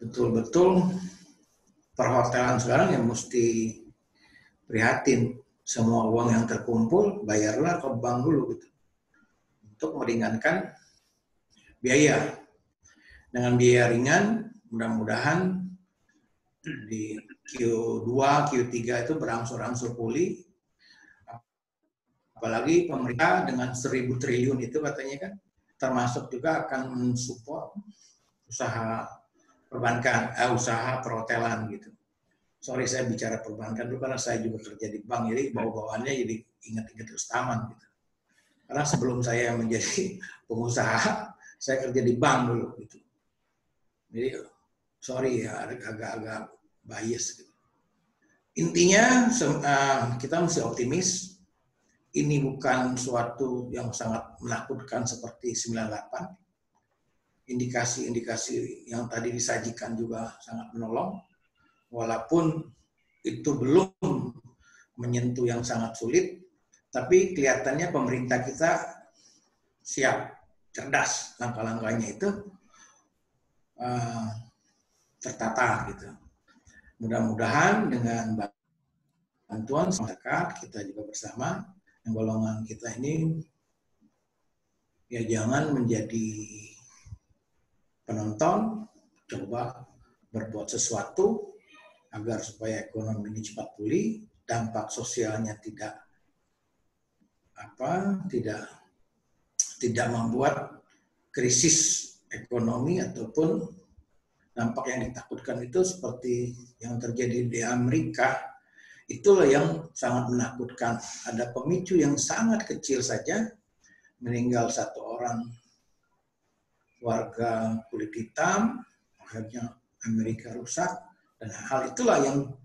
betul-betul perhotelan sekarang yang mesti prihatin. Semua uang yang terkumpul bayarlah ke bank dulu gitu. Untuk meringankan biaya. Dengan biaya ringan, mudah-mudahan di Q2, Q3 itu berangsur-angsur pulih. Apalagi pemerintah dengan 1.000 triliun itu katanya kan, termasuk juga akan mensupport usaha perbankan, usaha perhotelan gitu. Sorry saya bicara perbankan dulu karena saya juga kerja di bank, jadi bawa-bawaannya jadi ingat-ingat terus taman gitu. Karena sebelum saya menjadi pengusaha, saya kerja di bank dulu gitu. Jadi sorry ya, agak-agak bias gitu. Intinya kita mesti optimis. Ini bukan suatu yang sangat menakutkan seperti 98. Indikasi-indikasi yang tadi disajikan juga sangat menolong. Walaupun itu belum menyentuh yang sangat sulit, tapi kelihatannya pemerintah kita siap, cerdas, langkah-langkahnya itu tertata gitu. Mudah-mudahan dengan bantuan masyarakat kita juga bersama, yang golongan kita ini ya jangan menjadi penonton, coba berbuat sesuatu agar supaya ekonomi ini cepat pulih, dampak sosialnya tidak membuat krisis ekonomi ataupun dampak yang ditakutkan itu seperti yang terjadi di Amerika. Itulah yang sangat menakutkan. Ada pemicu yang sangat kecil saja, meninggal 1 orang warga kulit hitam, akhirnya Amerika rusak, dan hal itulah yang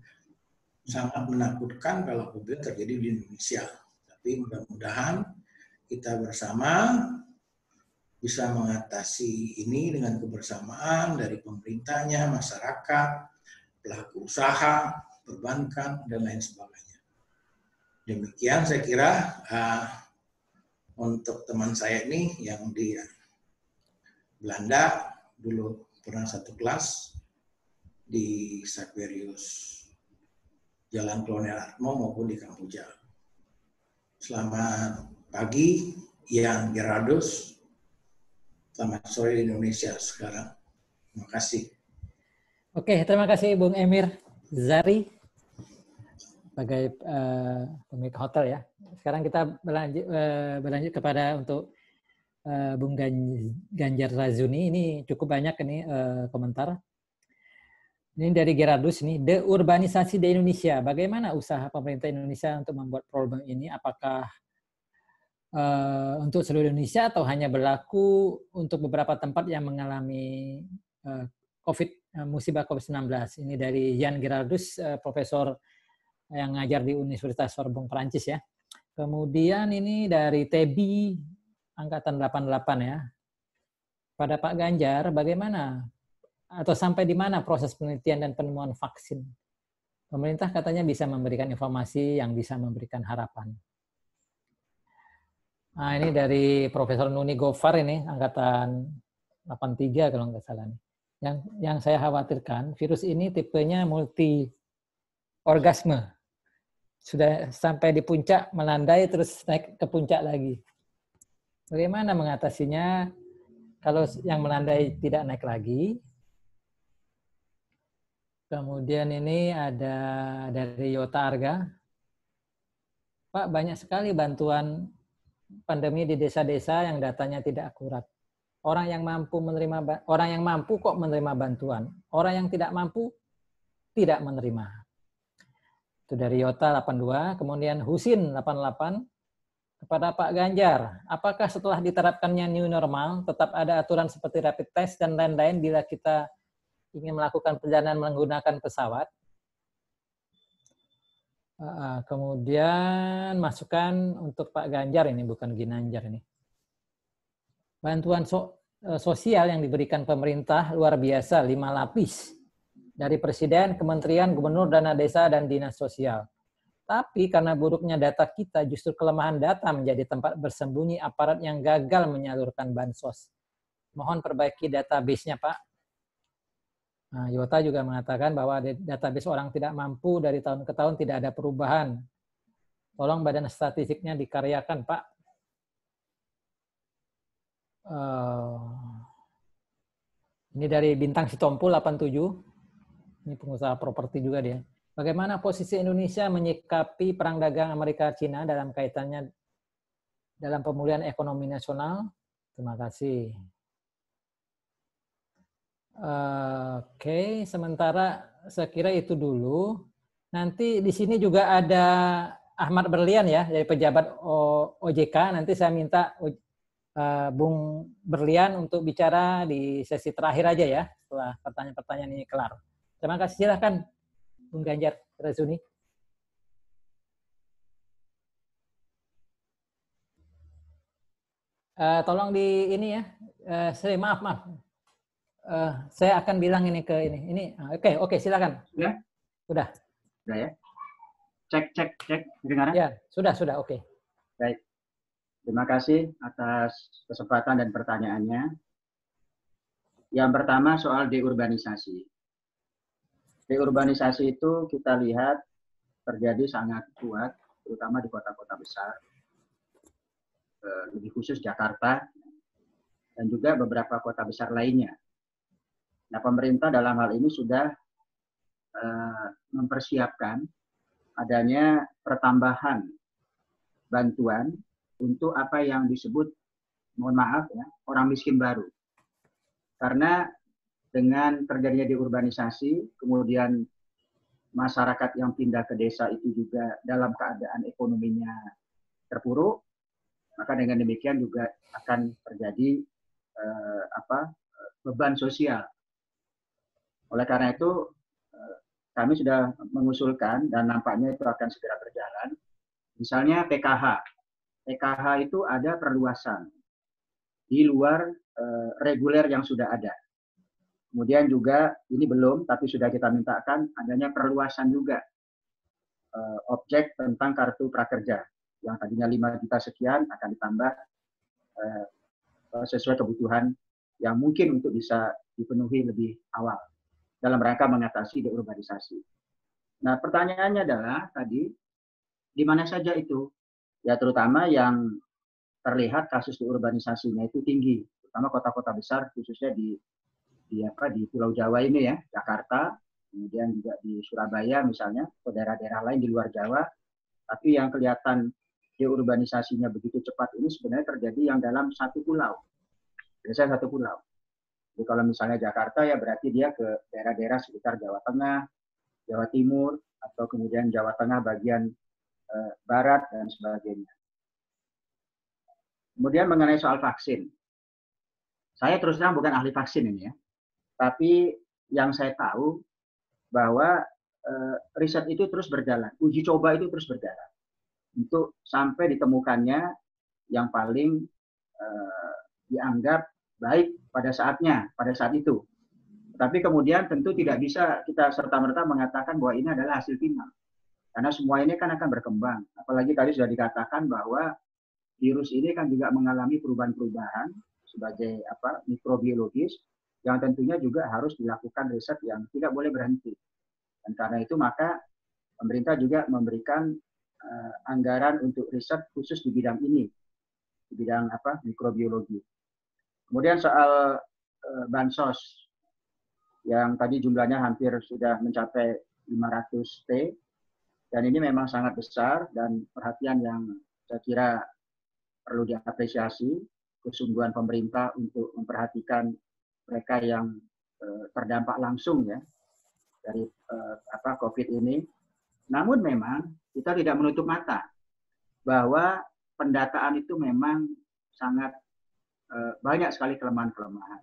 sangat menakutkan kalau apabila terjadi di Indonesia. Tapi mudah-mudahan kita bersama bisa mengatasi ini dengan kebersamaan dari pemerintahnya, masyarakat, pelaku usaha, perbankan, dan lain sebagainya. Demikian saya kira untuk teman saya ini yang di Belanda dulu pernah satu kelas di Sakberius Jalan Kolonel Atmo maupun di Kamboja. Selamat pagi, yang Gerardus, selamat sore di Indonesia sekarang. Terima kasih. Oke, terima kasih Bung Emir Zari sebagai pemilik hotel ya. Sekarang kita berlanjut kepada untuk Bung Ganjar Razuni. Ini cukup banyak ini komentar. Ini dari Gerardus ini, deurbanisasi di Indonesia. Bagaimana usaha pemerintah Indonesia untuk membuat problem ini? Apakah untuk seluruh Indonesia atau hanya berlaku untuk beberapa tempat yang mengalami musibah COVID-19? Ini dari Jan Gerardus, profesor yang ngajar di Universitas Sorbonne Perancis ya. Kemudian ini dari Tebi angkatan 88 ya. Pada Pak Ganjar, bagaimana atau sampai di mana proses penelitian dan penemuan vaksin? Pemerintah katanya bisa memberikan informasi yang bisa memberikan harapan. Nah, ini dari Profesor Nuni Gofar ini, angkatan 83 kalau nggak salah. Yang saya khawatirkan, virus ini tipenya multi orgasme. Sudah sampai di puncak, melandai, terus naik ke puncak lagi. Bagaimana mengatasinya kalau yang melandai tidak naik lagi? Kemudian ini ada dari Yota Arga. Pak, banyak sekali bantuan pandemi di desa-desa yang datanya tidak akurat. Orang yang mampu kok menerima bantuan. Orang yang tidak mampu tidak menerima. Itu dari Yota 82, kemudian Husin 88 kepada Pak Ganjar. Apakah setelah diterapkannya new normal tetap ada aturan seperti rapid test dan lain-lain bila kita ingin melakukan perjalanan menggunakan pesawat? Kemudian masukan untuk Pak Ganjar ini, bukan Ginanjar ini. Bantuan sosial yang diberikan pemerintah luar biasa, 5 lapis. Dari Presiden, Kementerian, Gubernur, Dana Desa, dan Dinas Sosial. Tapi karena buruknya data kita, justru kelemahan data menjadi tempat bersembunyi aparat yang gagal menyalurkan bansos. Mohon perbaiki database-nya, Pak. Nah, Yota juga mengatakan bahwa database orang tidak mampu dari tahun ke tahun tidak ada perubahan. Tolong Badan Statistiknya dikaryakan, Pak. Ini dari Bintang Sitompul 87. Ini pengusaha properti juga dia. Bagaimana posisi Indonesia menyikapi perang dagang Amerika-China dalam kaitannya dalam pemulihan ekonomi nasional? Terima kasih. Oke, sementara saya kira itu dulu. Nanti di sini juga ada Ahmad Berlian ya, dari pejabat OJK. Nanti saya minta Bung Berlian untuk bicara di sesi terakhir aja ya, setelah pertanyaan-pertanyaan ini kelar. Terima kasih, silakan Bung Ganjar Razuni. Tolong di ini ya, maaf. Saya akan bilang ini ke ini. Oke, silakan. Ya? Sudah ya. Cek kedengaran? Ya, sudah, oke. Baik. Terima kasih atas kesempatan dan pertanyaannya. Yang pertama soal deurbanisasi. Deurbanisasi itu kita lihat terjadi sangat kuat, terutama di kota-kota besar, lebih khusus Jakarta, dan juga beberapa kota besar lainnya. Nah, pemerintah dalam hal ini sudah mempersiapkan adanya pertambahan bantuan untuk apa yang disebut, mohon maaf ya, orang miskin baru. Karena dengan terjadinya deurbanisasi, kemudian masyarakat yang pindah ke desa itu juga dalam keadaan ekonominya terpuruk, maka dengan demikian juga akan terjadi beban sosial. Oleh karena itu, kami sudah mengusulkan dan nampaknya itu akan segera berjalan. Misalnya PKH. PKH itu ada perluasan di luar reguler yang sudah ada. Kemudian juga, ini belum, tapi sudah kita mintakan adanya perluasan juga objek tentang kartu prakerja. Yang tadinya 5 juta sekian akan ditambah sesuai kebutuhan yang mungkin untuk bisa dipenuhi lebih awal dalam rangka mengatasi deurbanisasi. Nah, pertanyaannya adalah tadi, di mana saja itu? Ya terutama yang terlihat kasus diurbanisasinya itu tinggi, terutama kota-kota besar, khususnya di Pulau Jawa ini ya, Jakarta, kemudian juga di Surabaya misalnya, atau daerah-daerah lain di luar Jawa. Tapi yang kelihatan deurbanisasinya begitu cepat ini sebenarnya terjadi yang dalam satu pulau. Biasanya satu pulau. Jadi kalau misalnya Jakarta ya berarti dia ke daerah-daerah sekitar Jawa Tengah, Jawa Timur, atau kemudian Jawa Tengah bagian barat dan sebagainya. Kemudian mengenai soal vaksin. Saya terus terang bukan ahli vaksin ini ya. Tapi yang saya tahu bahwa riset itu terus berjalan, uji coba itu terus berjalan untuk sampai ditemukannya yang paling dianggap baik pada saatnya, pada saat itu. Tapi kemudian tentu tidak bisa kita serta-merta mengatakan bahwa ini adalah hasil final. Karena semua ini kan akan berkembang. Apalagi tadi sudah dikatakan bahwa virus ini kan juga mengalami perubahan-perubahan sebagai mikrobiologis yang tentunya juga harus dilakukan riset yang tidak boleh berhenti. Dan karena itu maka pemerintah juga memberikan anggaran untuk riset khusus di bidang ini, di bidang mikrobiologi. Kemudian soal bansos yang tadi jumlahnya hampir sudah mencapai 500 T, dan ini memang sangat besar dan perhatian yang saya kira perlu diapresiasi, kesungguhan pemerintah untuk memperhatikan mereka yang terdampak langsung ya dari COVID ini. Namun memang kita tidak menutup mata bahwa pendataan itu memang sangat banyak sekali kelemahan-kelemahan.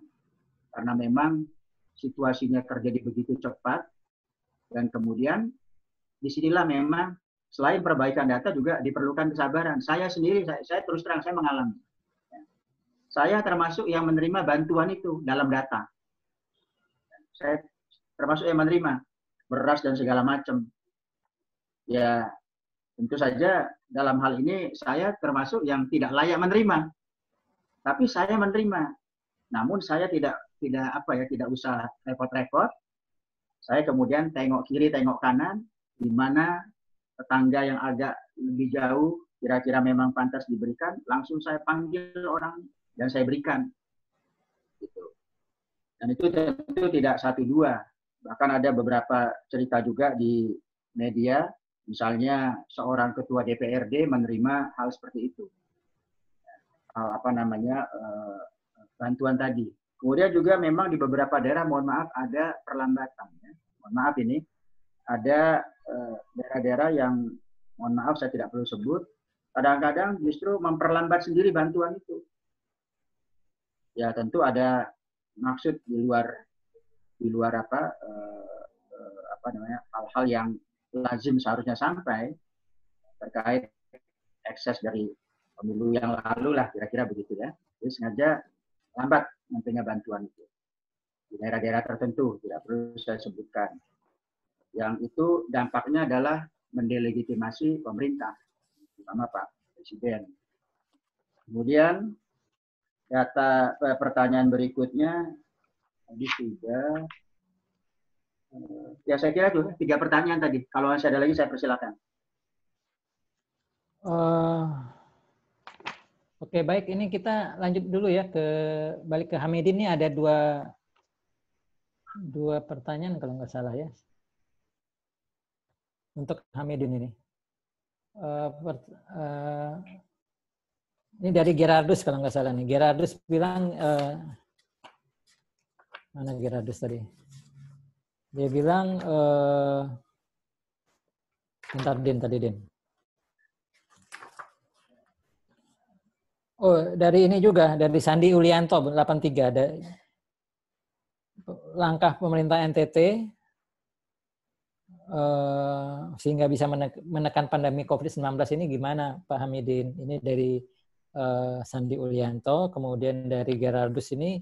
Karena memang situasinya terjadi begitu cepat dan kemudian disinilah memang selain perbaikan data juga diperlukan kesabaran. Saya sendiri, saya terus terang saya mengalami. Saya termasuk yang menerima bantuan itu dalam data. Saya termasuk yang menerima beras dan segala macam. Ya tentu saja dalam hal ini saya termasuk yang tidak layak menerima. Tapi saya menerima. Namun saya tidak usah repot-repot. Saya kemudian tengok kiri, tengok kanan, di mana tetangga yang agak lebih jauh kira-kira memang pantas diberikan, langsung saya panggil orang dan saya berikan. Gitu. Dan itu tentu tidak satu dua. Bahkan ada beberapa cerita juga di media, misalnya seorang ketua DPRD menerima hal seperti itu. Bantuan tadi. Kemudian juga memang di beberapa daerah, mohon maaf, ada perlambatan. Ya. Mohon maaf ini, ada daerah-daerah yang, mohon maaf saya tidak perlu sebut, kadang-kadang justru memperlambat sendiri bantuan itu. Ya tentu ada maksud di luar hal-hal yang lazim seharusnya sampai terkait ekses dari pemilu yang lalu lah, kira-kira begitu ya. Jadi sengaja lambat nantinya bantuan itu. Di daerah-daerah tertentu, tidak perlu saya sebutkan. Yang itu dampaknya adalah mendelegitimasi pemerintah, terutama Pak Presiden. Kemudian pertanyaan berikutnya, tadi sudah, ya saya kira itu 3 pertanyaan tadi. Kalau masih ada lagi saya persilakan. Oke, baik. Ini kita lanjut dulu ya balik ke Hamidin. Ini ada dua pertanyaan kalau nggak salah ya. Untuk Hamidin ini. Ini dari Gerardus kalau nggak salah nih. Gerardus bilang, mana Gerardus tadi? Dia bilang, bentar Din. Oh, dari ini juga, dari Sandi Ulianto, 83. Ada langkah pemerintah NTT sehingga bisa menekan pandemi COVID-19 ini gimana, Pak Hamidin? Ini dari Sandi Ulianto, kemudian dari Gerardus ini,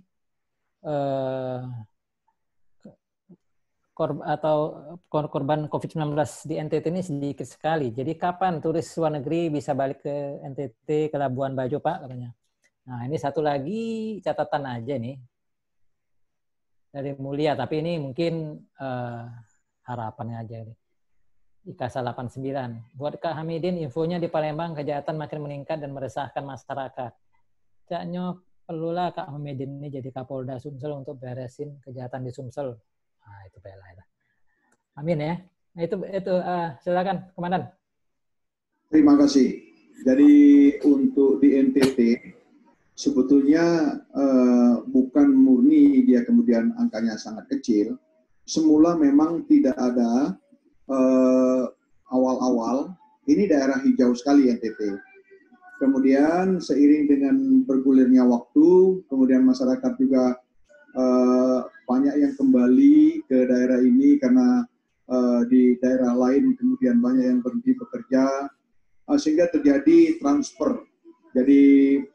korban COVID-19 di NTT ini sedikit sekali. Jadi kapan turis luar negeri bisa balik ke NTT, ke Labuan Bajo, Pak, katanya. Nah, ini satu lagi catatan aja nih. Dari Mulia, tapi ini mungkin harapannya aja nih. IKASA 89. Buat Kak Hamidin, infonya di Palembang kejahatan makin meningkat dan meresahkan masyarakat. Cak Nyok, perlulah Kak Hamidin ini jadi Kapolda Sumsel untuk beresin kejahatan di Sumsel. Nah, itu bela itu. Amin ya. Nah, itu silakan Komandan. Terima kasih. Jadi untuk di NTT sebetulnya bukan murni dia kemudian angkanya sangat kecil. Semula memang tidak ada awal-awal. Ini daerah hijau sekali NTT. Kemudian seiring dengan bergulirnya waktu, kemudian masyarakat juga banyak yang kembali ke daerah ini karena di daerah lain kemudian banyak yang berhenti bekerja, sehingga terjadi transfer, jadi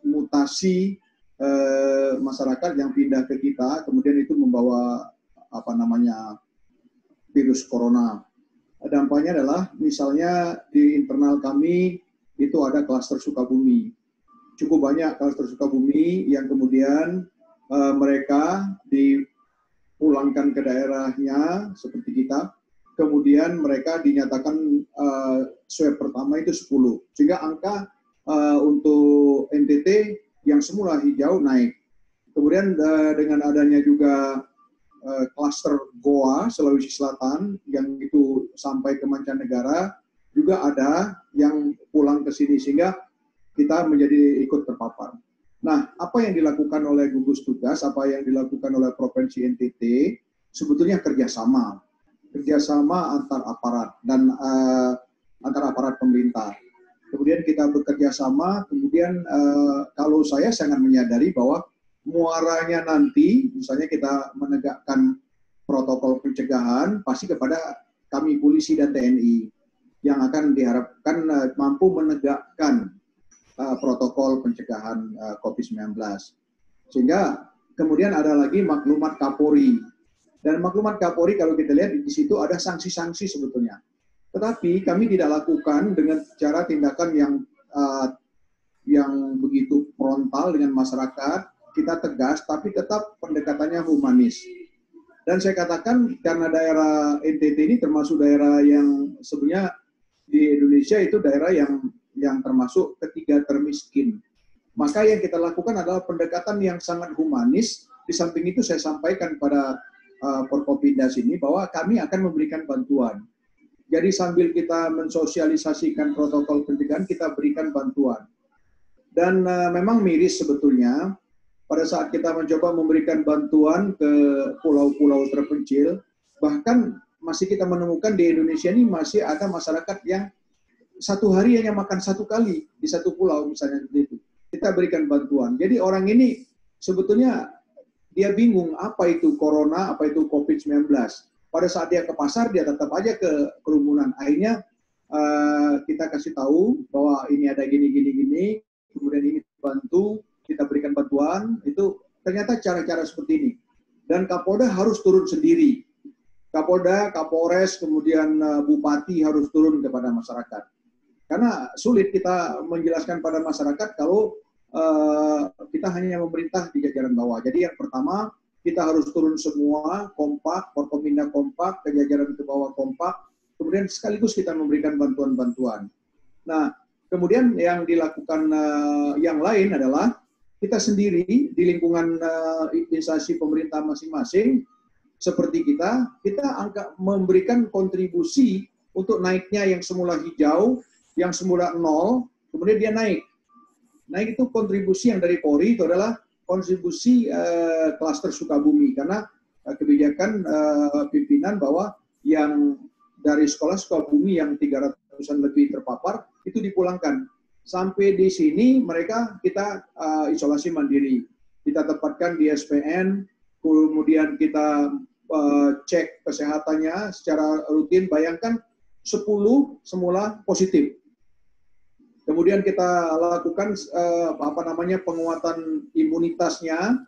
mutasi masyarakat yang pindah ke kita, kemudian itu membawa virus corona. Dampaknya adalah misalnya di internal kami itu ada klaster Sukabumi, cukup banyak klaster Sukabumi yang kemudian mereka dipulangkan ke daerahnya seperti kita. Kemudian mereka dinyatakan swab pertama itu 10. Sehingga angka untuk NTT yang semula hijau naik. Kemudian dengan adanya juga klaster Goa, Sulawesi Selatan, yang itu sampai ke mancanegara, juga ada yang pulang ke sini. Sehingga kita menjadi ikut terpapar. Nah, apa yang dilakukan oleh gugus tugas, apa yang dilakukan oleh Provinsi NTT, sebetulnya kerjasama antar aparat dan antar aparat pemerintah. Kemudian kita bekerja sama, kemudian kalau saya sangat menyadari bahwa muaranya nanti, misalnya kita menegakkan protokol pencegahan, pasti kepada kami polisi dan TNI yang akan diharapkan mampu menegakkan protokol pencegahan COVID-19. Sehingga kemudian ada lagi maklumat Kapolri. Dan maklumat Kapolri kalau kita lihat di situ ada sanksi-sanksi sebetulnya. Tetapi kami tidak lakukan dengan cara tindakan yang begitu frontal dengan masyarakat. Kita tegas, tapi tetap pendekatannya humanis. Dan saya katakan karena daerah NTT ini termasuk daerah yang sebenarnya di Indonesia itu daerah yang termasuk ketiga termiskin. Maka yang kita lakukan adalah pendekatan yang sangat humanis. Di samping itu saya sampaikan pada Forkopimda sini bahwa kami akan memberikan bantuan. Jadi sambil kita mensosialisasikan protokol pencegahan, kita berikan bantuan. Dan memang miris sebetulnya pada saat kita mencoba memberikan bantuan ke pulau-pulau terpencil, bahkan masih kita menemukan di Indonesia ini masih ada masyarakat yang satu hari hanya makan satu kali di satu pulau misalnya begitu. Kita berikan bantuan. Jadi orang ini sebetulnya dia bingung apa itu corona, apa itu COVID-19. Pada saat dia ke pasar, dia tetap aja ke kerumunan. Akhirnya kita kasih tahu bahwa ini ada gini, kemudian ini bantu, kita berikan bantuan, itu ternyata cara-cara seperti ini. Dan Kapolda harus turun sendiri. Kapolda, Kapolres, kemudian Bupati harus turun kepada masyarakat. Karena sulit kita menjelaskan pada masyarakat kalau kita hanya memerintah di jajaran bawah. Jadi yang pertama, kita harus turun semua, kompak, Forkopimda kompak, ke jajaran ke bawah kompak, kemudian sekaligus kita memberikan bantuan-bantuan. Nah, kemudian yang dilakukan yang lain adalah kita sendiri di lingkungan instansi pemerintah masing-masing, seperti kita memberikan kontribusi untuk naiknya yang semula hijau, yang semula 0, kemudian dia naik. Naik itu kontribusi yang dari Polri itu adalah kontribusi klaster Sukabumi, karena kebijakan pimpinan bahwa yang dari sekolah Sukabumi yang 300-an lebih terpapar itu dipulangkan. Sampai di sini mereka kita isolasi mandiri. Kita tempatkan di SPN, kemudian kita cek kesehatannya secara rutin. Bayangkan 10 semula positif. Kemudian kita lakukan penguatan imunitasnya.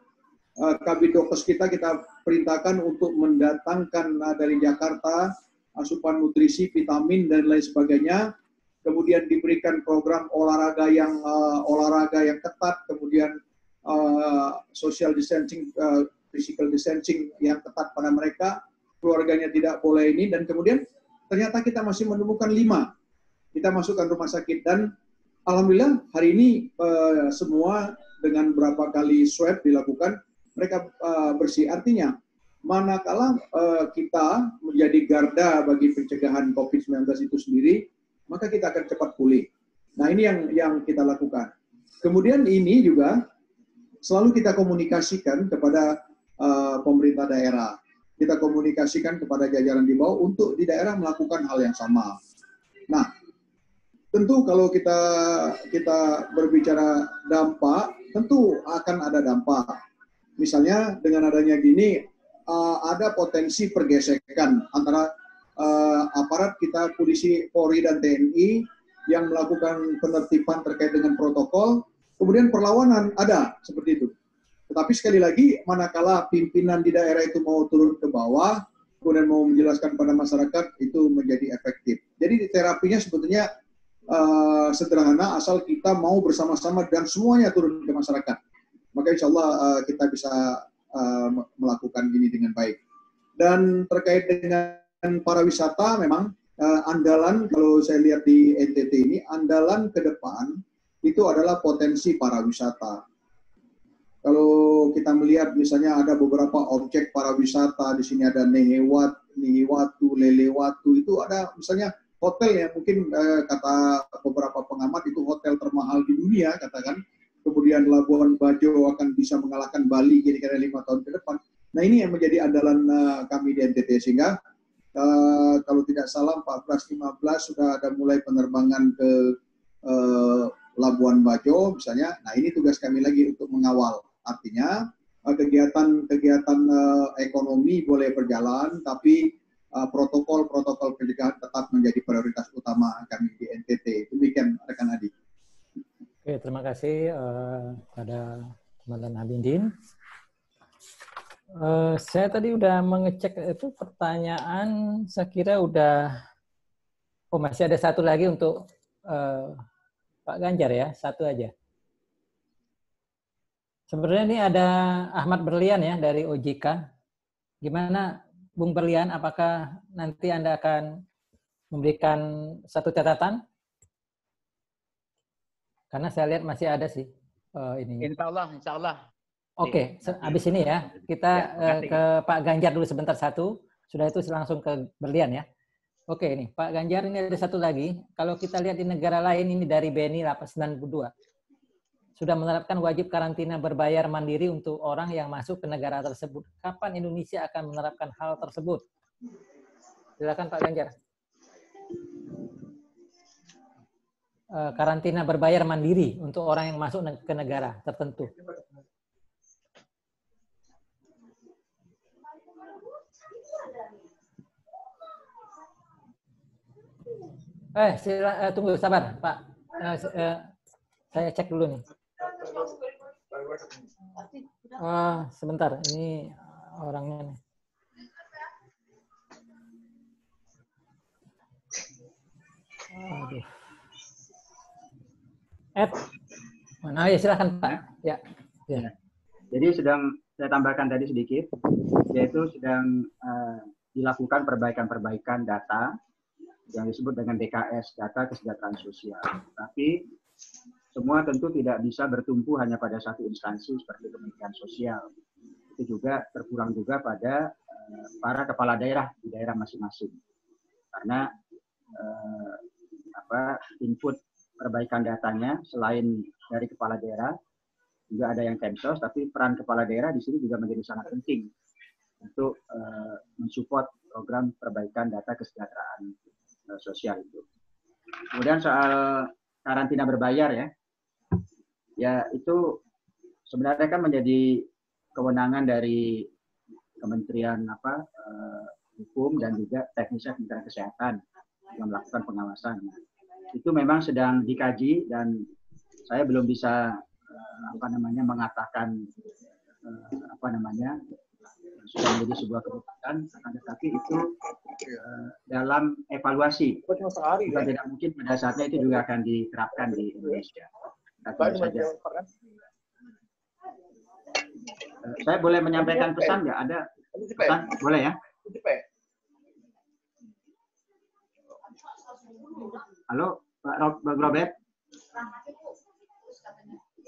Kabid Dokes kita perintahkan untuk mendatangkan dari Jakarta asupan nutrisi, vitamin dan lain sebagainya. Kemudian diberikan program olahraga yang ketat, kemudian social distancing, physical distancing yang ketat pada mereka. Keluarganya tidak boleh ini, dan kemudian ternyata kita masih menemukan 5. Kita masukkan rumah sakit dan alhamdulillah hari ini semua dengan berapa kali swab dilakukan mereka bersih. Artinya manakala kita menjadi garda bagi pencegahan COVID-19 itu sendiri, maka kita akan cepat pulih. Nah ini yang kita lakukan. Kemudian ini juga selalu kita komunikasikan kepada pemerintah daerah. Kita komunikasikan kepada jajaran di bawah untuk di daerah melakukan hal yang sama. Nah, tentu kalau kita berbicara dampak, tentu akan ada dampak. Misalnya dengan adanya gini, ada potensi pergesekan antara aparat kita, polisi, Polri, dan TNI yang melakukan penertiban terkait dengan protokol, kemudian perlawanan ada seperti itu. Tetapi sekali lagi, manakala pimpinan di daerah itu mau turun ke bawah, kemudian mau menjelaskan pada masyarakat, itu menjadi efektif. Jadi terapinya sebetulnya sederhana, asal kita mau bersama-sama dan semuanya turun ke masyarakat. Maka insya Allah kita bisa melakukan ini dengan baik. Dan terkait dengan pariwisata, memang andalan, kalau saya lihat di NTT ini, andalan ke depan itu adalah potensi pariwisata. Kalau kita melihat misalnya ada beberapa objek pariwisata, di sini ada Nihiwatu, Lelewatu, itu ada misalnya hotel yang mungkin kata beberapa pengamat itu hotel termahal di dunia, katakan. Kemudian Labuan Bajo akan bisa mengalahkan Bali kira-kira 5 tahun ke depan. Nah ini yang menjadi andalan kami di NTT, sehingga kalau tidak salah 14-15 sudah ada mulai penerbangan ke Labuan Bajo misalnya. Nah ini tugas kami lagi untuk mengawal. Artinya kegiatan ekonomi boleh berjalan, tapi protokol pencegahan tetap menjadi prioritas utama kami di NTT. Demikian rekan Adi. Oke, terima kasih pada Komandan Hamidin. Saya tadi udah mengecek itu pertanyaan, saya kira udah, masih ada satu lagi untuk Pak Ganjar ya, satu aja. Sebenarnya ini ada Ahmad Berlian ya dari OJK. Gimana Bung Berlian, apakah nanti Anda akan memberikan satu catatan? Karena saya lihat masih ada sih ininya. Insya Allah. Oke, habis ini ya, kita ke Pak Ganjar dulu sebentar satu. Sudah itu langsung ke Berlian ya. Oke, ini Pak Ganjar, ini ada satu lagi. Kalau kita lihat di negara lain, ini dari BNI 892. Sudah menerapkan wajib karantina berbayar mandiri untuk orang yang masuk ke negara tersebut. Kapan Indonesia akan menerapkan hal tersebut? Silakan Pak Ganjar. Karantina berbayar mandiri untuk orang yang masuk ke negara tertentu. Tunggu, sabar Pak. Saya cek dulu nih. Sebentar, ini orangnya nih. Aduh. Mana ya, silakan Pak. Ya. Jadi sedang saya tambahkan tadi sedikit, yaitu sedang dilakukan perbaikan data yang disebut dengan DKS, data kesejahteraan sosial. Tapi semua tentu tidak bisa bertumpu hanya pada satu instansi seperti Kementerian Sosial. Itu juga terkurang juga pada para kepala daerah di daerah masing-masing. Karena input perbaikan datanya selain dari kepala daerah juga ada yang Kemsos, tapi peran kepala daerah di sini juga menjadi sangat penting untuk mensupport program perbaikan data kesejahteraan sosial itu. Kemudian soal karantina berbayar ya itu sebenarnya kan menjadi kewenangan dari Kementerian Hukum dan juga teknisnya Kementerian Kesehatan yang melakukan pengawasan. Itu memang sedang dikaji dan saya belum bisa mengatakan sudah menjadi sebuah keputusan, tetapi itu dalam evaluasi. Juga tidak mungkin pada saatnya itu juga akan diterapkan di Indonesia. Saja. Saya boleh menyampaikan pesan nggak? Ada pesan? Boleh ya? Halo, Pak Robert.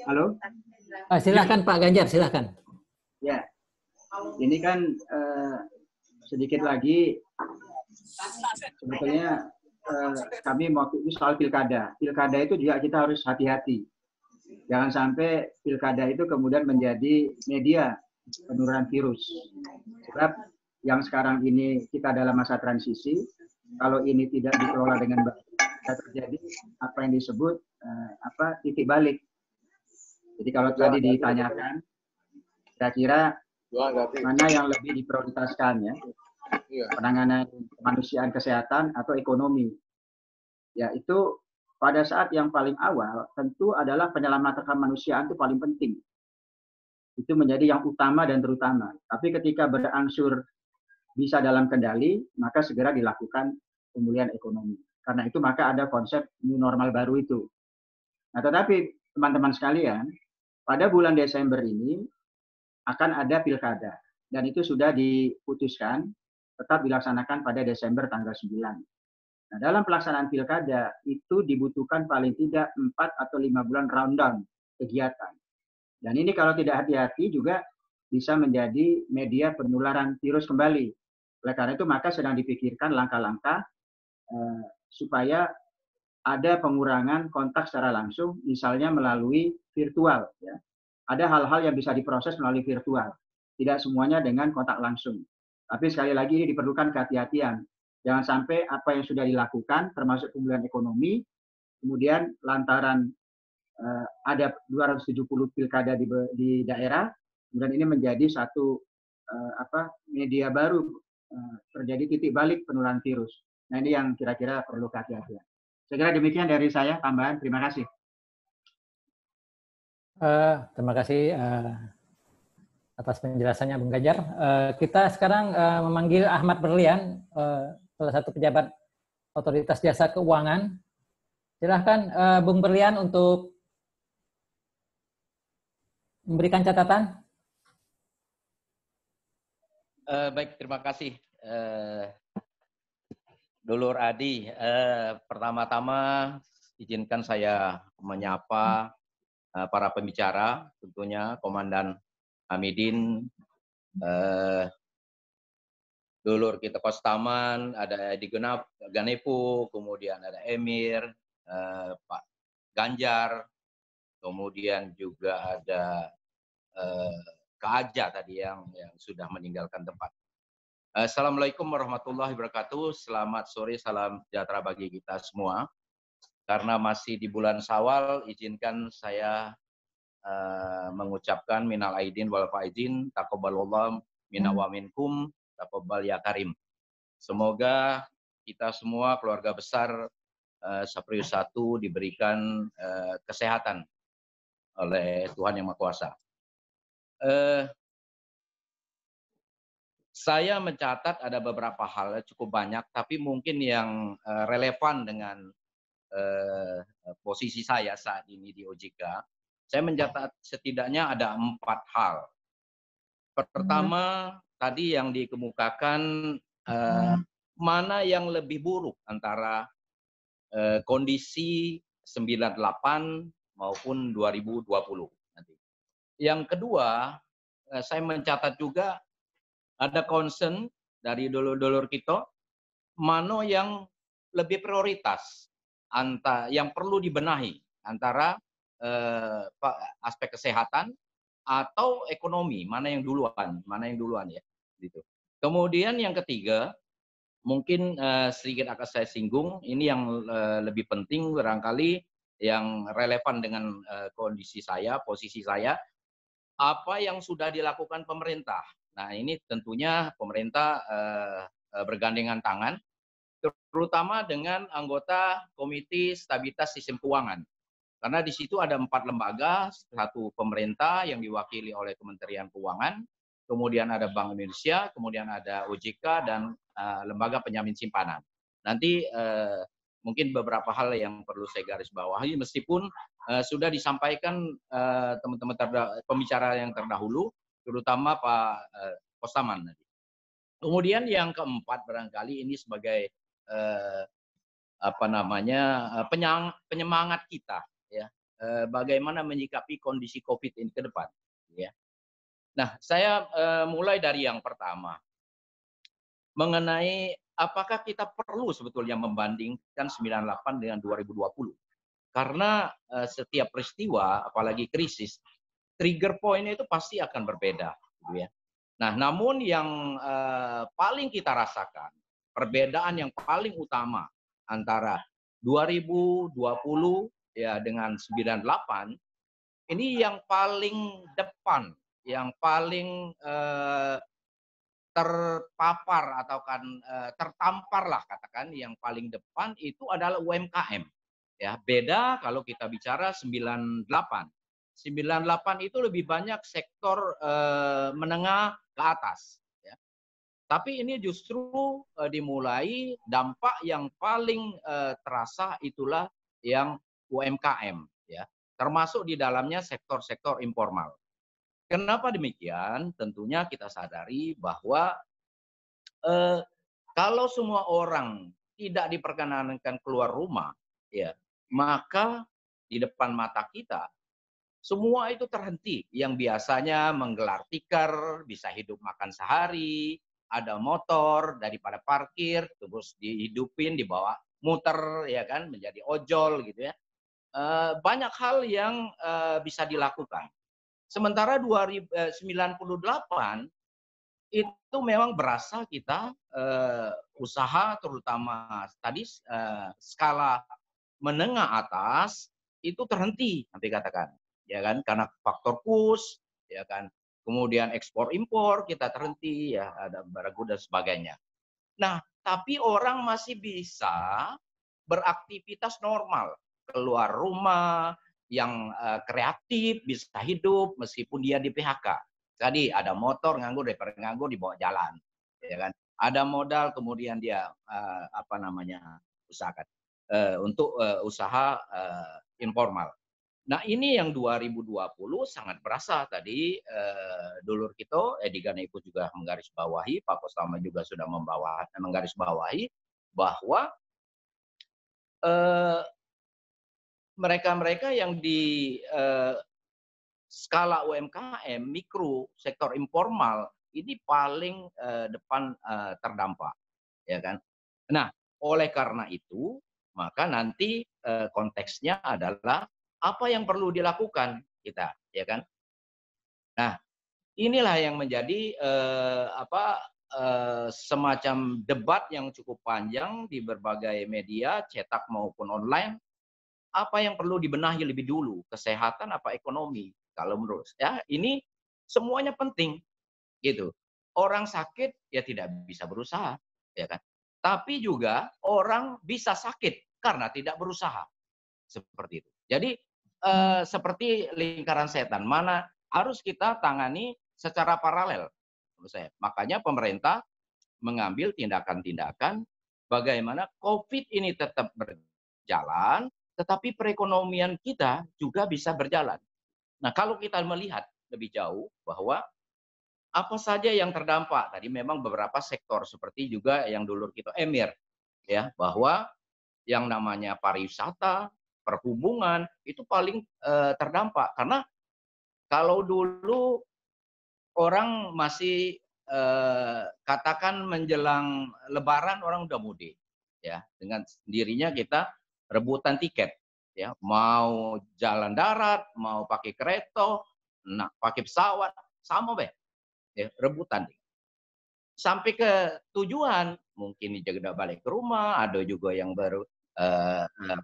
Halo. Silahkan Pak Ganjar, silahkan. Ya, ini kan sedikit lagi sebetulnya kami mau itu soal pilkada. Pilkada itu juga kita harus hati-hati. Jangan sampai pilkada itu kemudian menjadi media penurunan virus. Sebab yang sekarang ini kita dalam masa transisi, kalau ini tidak dikelola dengan baik, bisa terjadi apa yang disebut titik balik. Jadi kalau tadi ditanyakan, kira-kira mana yang lebih diprioritaskan ya? Penanganan kemanusiaan, kesehatan, atau ekonomi. Ya, itu pada saat yang paling awal tentu adalah penyelamatan kemanusiaan itu paling penting. Itu menjadi yang utama dan terutama. Tapi ketika berangsur bisa dalam kendali, maka segera dilakukan pemulihan ekonomi. Karena itu maka ada konsep new normal baru itu. Nah, tetapi teman-teman sekalian, pada bulan Desember ini akan ada pilkada. Dan itu sudah diputuskan tetap dilaksanakan pada Desember tanggal 9. Nah, dalam pelaksanaan pilkada itu dibutuhkan paling tidak 4 atau 5 bulan rundown kegiatan. Dan ini kalau tidak hati-hati juga bisa menjadi media penularan virus kembali. Oleh karena itu maka sedang dipikirkan langkah-langkah supaya ada pengurangan kontak secara langsung, misalnya melalui virtual. Ya. Ada hal-hal yang bisa diproses melalui virtual, tidak semuanya dengan kontak langsung. Tapi sekali lagi ini diperlukan kehati-hatian. Jangan sampai apa yang sudah dilakukan, termasuk pemulihan ekonomi, kemudian lantaran ada 270 pilkada di daerah, kemudian ini menjadi satu media baru, terjadi titik balik penularan virus. Nah ini yang kira-kira perlu kehati-hatian. Saya kira demikian dari saya, tambahan. Terima kasih. Terima kasih atas penjelasannya Bung Ganjar. Kita sekarang memanggil Ahmad Berlian, salah satu pejabat Otoritas Jasa Keuangan. Silahkan Bung Berlian untuk memberikan catatan. Baik, terima kasih. Dulur Adi, pertama-tama izinkan saya menyapa para pembicara, tentunya Komandan Hamidin, Dulur kita Kostaman, ada Edi Ganepo, kemudian ada Emir, Pak Ganjar, kemudian juga ada Kak Aja tadi yang sudah meninggalkan tempat. Assalamualaikum warahmatullahi wabarakatuh. Selamat sore, salam sejahtera bagi kita semua. Karena masih di bulan Syawal, izinkan saya mengucapkan minal aidin wal faizin, taqabbalallah minna wa minkum, taqabbal ya karim. Semoga kita semua keluarga besar Saprius 1 diberikan kesehatan oleh Tuhan Yang Maha Kuasa. Saya mencatat ada beberapa hal, cukup banyak, tapi mungkin yang relevan dengan posisi saya saat ini di OJK, saya mencatat setidaknya ada 4 hal. Pertama, tadi yang dikemukakan mana yang lebih buruk antara kondisi 98 maupun 2020 nanti. Yang kedua, saya mencatat juga ada concern dari dulur-dulur kita, mana yang lebih prioritas, yang perlu dibenahi antara aspek kesehatan atau ekonomi, mana yang duluan ya, gitu. Kemudian yang ketiga, mungkin sedikit akan saya singgung, ini yang lebih penting barangkali yang relevan dengan kondisi saya, posisi saya, apa yang sudah dilakukan pemerintah. Nah ini tentunya pemerintah bergandengan tangan, terutama dengan anggota Komite Stabilitas Sistem Keuangan. Karena di situ ada 4 lembaga, satu pemerintah yang diwakili oleh Kementerian Keuangan, kemudian ada Bank Indonesia, kemudian ada OJK, dan lembaga penjamin simpanan. Nanti mungkin beberapa hal yang perlu saya garis bawahi, meskipun sudah disampaikan teman-teman pembicara yang terdahulu, terutama Pak Kostaman. Kemudian yang keempat barangkali ini sebagai penyemangat kita, ya, bagaimana menyikapi kondisi COVID ini ke depan, ya. Nah, saya mulai dari yang pertama mengenai apakah kita perlu sebetulnya membandingkan 98 dengan 2020. Karena setiap peristiwa, apalagi krisis, trigger point-nya itu pasti akan berbeda, gitu ya. Nah, namun yang paling kita rasakan, perbedaan yang paling utama antara 2020 ya dengan 98, ini yang paling depan, yang paling terpapar atau kan tertampar lah katakan, yang paling depan itu adalah UMKM. Ya, beda kalau kita bicara 98. 98 itu lebih banyak sektor menengah ke atas, ya. Tapi ini justru dimulai dampak yang paling terasa itulah yang UMKM, ya. Termasuk di dalamnya sektor-sektor informal. Kenapa demikian? Tentunya kita sadari bahwa kalau semua orang tidak diperkenankan keluar rumah, ya, maka di depan mata kita semua itu terhenti. Yang biasanya menggelar tikar, bisa hidup makan sehari, ada motor daripada parkir, terus dihidupin, dibawa muter, ya kan, menjadi ojol gitu ya. Banyak hal yang bisa dilakukan. Sementara 98 itu memang berasa kita usaha terutama tadi skala menengah atas itu terhenti nanti katakan, ya kan, karena faktor kurs, ya kan, kemudian ekspor impor kita terhenti, ya ada baragu dan sebagainya. Nah, tapi orang masih bisa beraktivitas normal, keluar rumah, yang kreatif bisa hidup meskipun dia di PHK. Tadi ada motor nganggur daripada nganggur dibawa jalan, ya kan. Ada modal kemudian dia usahakan untuk usaha informal. Nah, ini yang 2020 sangat berasa tadi dulur kita Edi Ganevo juga menggarisbawahi, Pak Kostama juga sudah menggarisbawahi bahwa mereka-mereka yang di skala UMKM, mikro, sektor informal, ini paling depan terdampak, ya kan. Nah, oleh karena itu, maka nanti konteksnya adalah apa yang perlu dilakukan kita, ya kan. Nah, inilah yang menjadi semacam debat yang cukup panjang di berbagai media, cetak maupun online. Apa yang perlu dibenahi lebih dulu, kesehatan apa ekonomi? Kalau menurut saya ini semuanya penting, gitu. Orang sakit ya tidak bisa berusaha, ya kan. Tapi juga orang bisa sakit karena tidak berusaha, seperti itu. Jadi seperti lingkaran setan, mana harus kita tangani secara paralel, menurut saya. Makanya pemerintah mengambil tindakan-tindakan bagaimana COVID ini tetap berjalan, tetapi perekonomian kita juga bisa berjalan. Nah, kalau kita melihat lebih jauh bahwa apa saja yang terdampak, tadi memang beberapa sektor seperti juga yang dulur kita Emir, ya, bahwa yang namanya pariwisata, perhubungan itu paling terdampak karena kalau dulu orang masih katakan menjelang Lebaran orang udah mudik, ya, dengan sendirinya kita rebutan tiket, ya, mau jalan darat, mau pakai kereta, nah pakai pesawat, sama be, ya, rebutan. Sampai ke tujuan, mungkin juga balik ke rumah, ada juga yang baru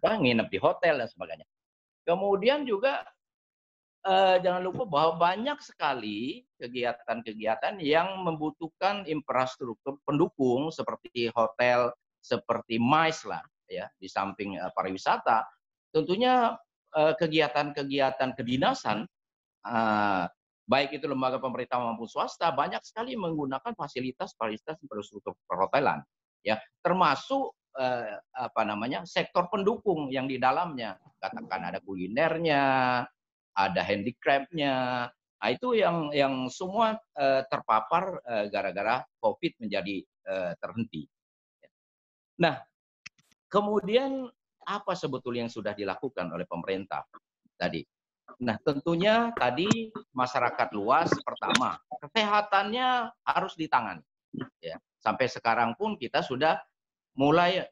nginep di hotel dan sebagainya. Kemudian juga jangan lupa bahwa banyak sekali kegiatan-kegiatan yang membutuhkan infrastruktur pendukung seperti hotel, seperti MICE lah, ya, di samping pariwisata. Tentunya kegiatan-kegiatan kedinasan, baik itu lembaga pemerintah maupun swasta, banyak sekali menggunakan fasilitas infrastruktur perhotelan, ya, termasuk sektor pendukung yang di dalamnya, katakan ada kulinernya, ada handicraft-nya. Nah, itu yang semua terpapar gara-gara COVID menjadi terhenti. Nah, kemudian apa sebetulnya yang sudah dilakukan oleh pemerintah tadi? Nah, tentunya tadi masyarakat luas pertama, kesehatannya harus ditangani. Ya, sampai sekarang pun kita sudah mulai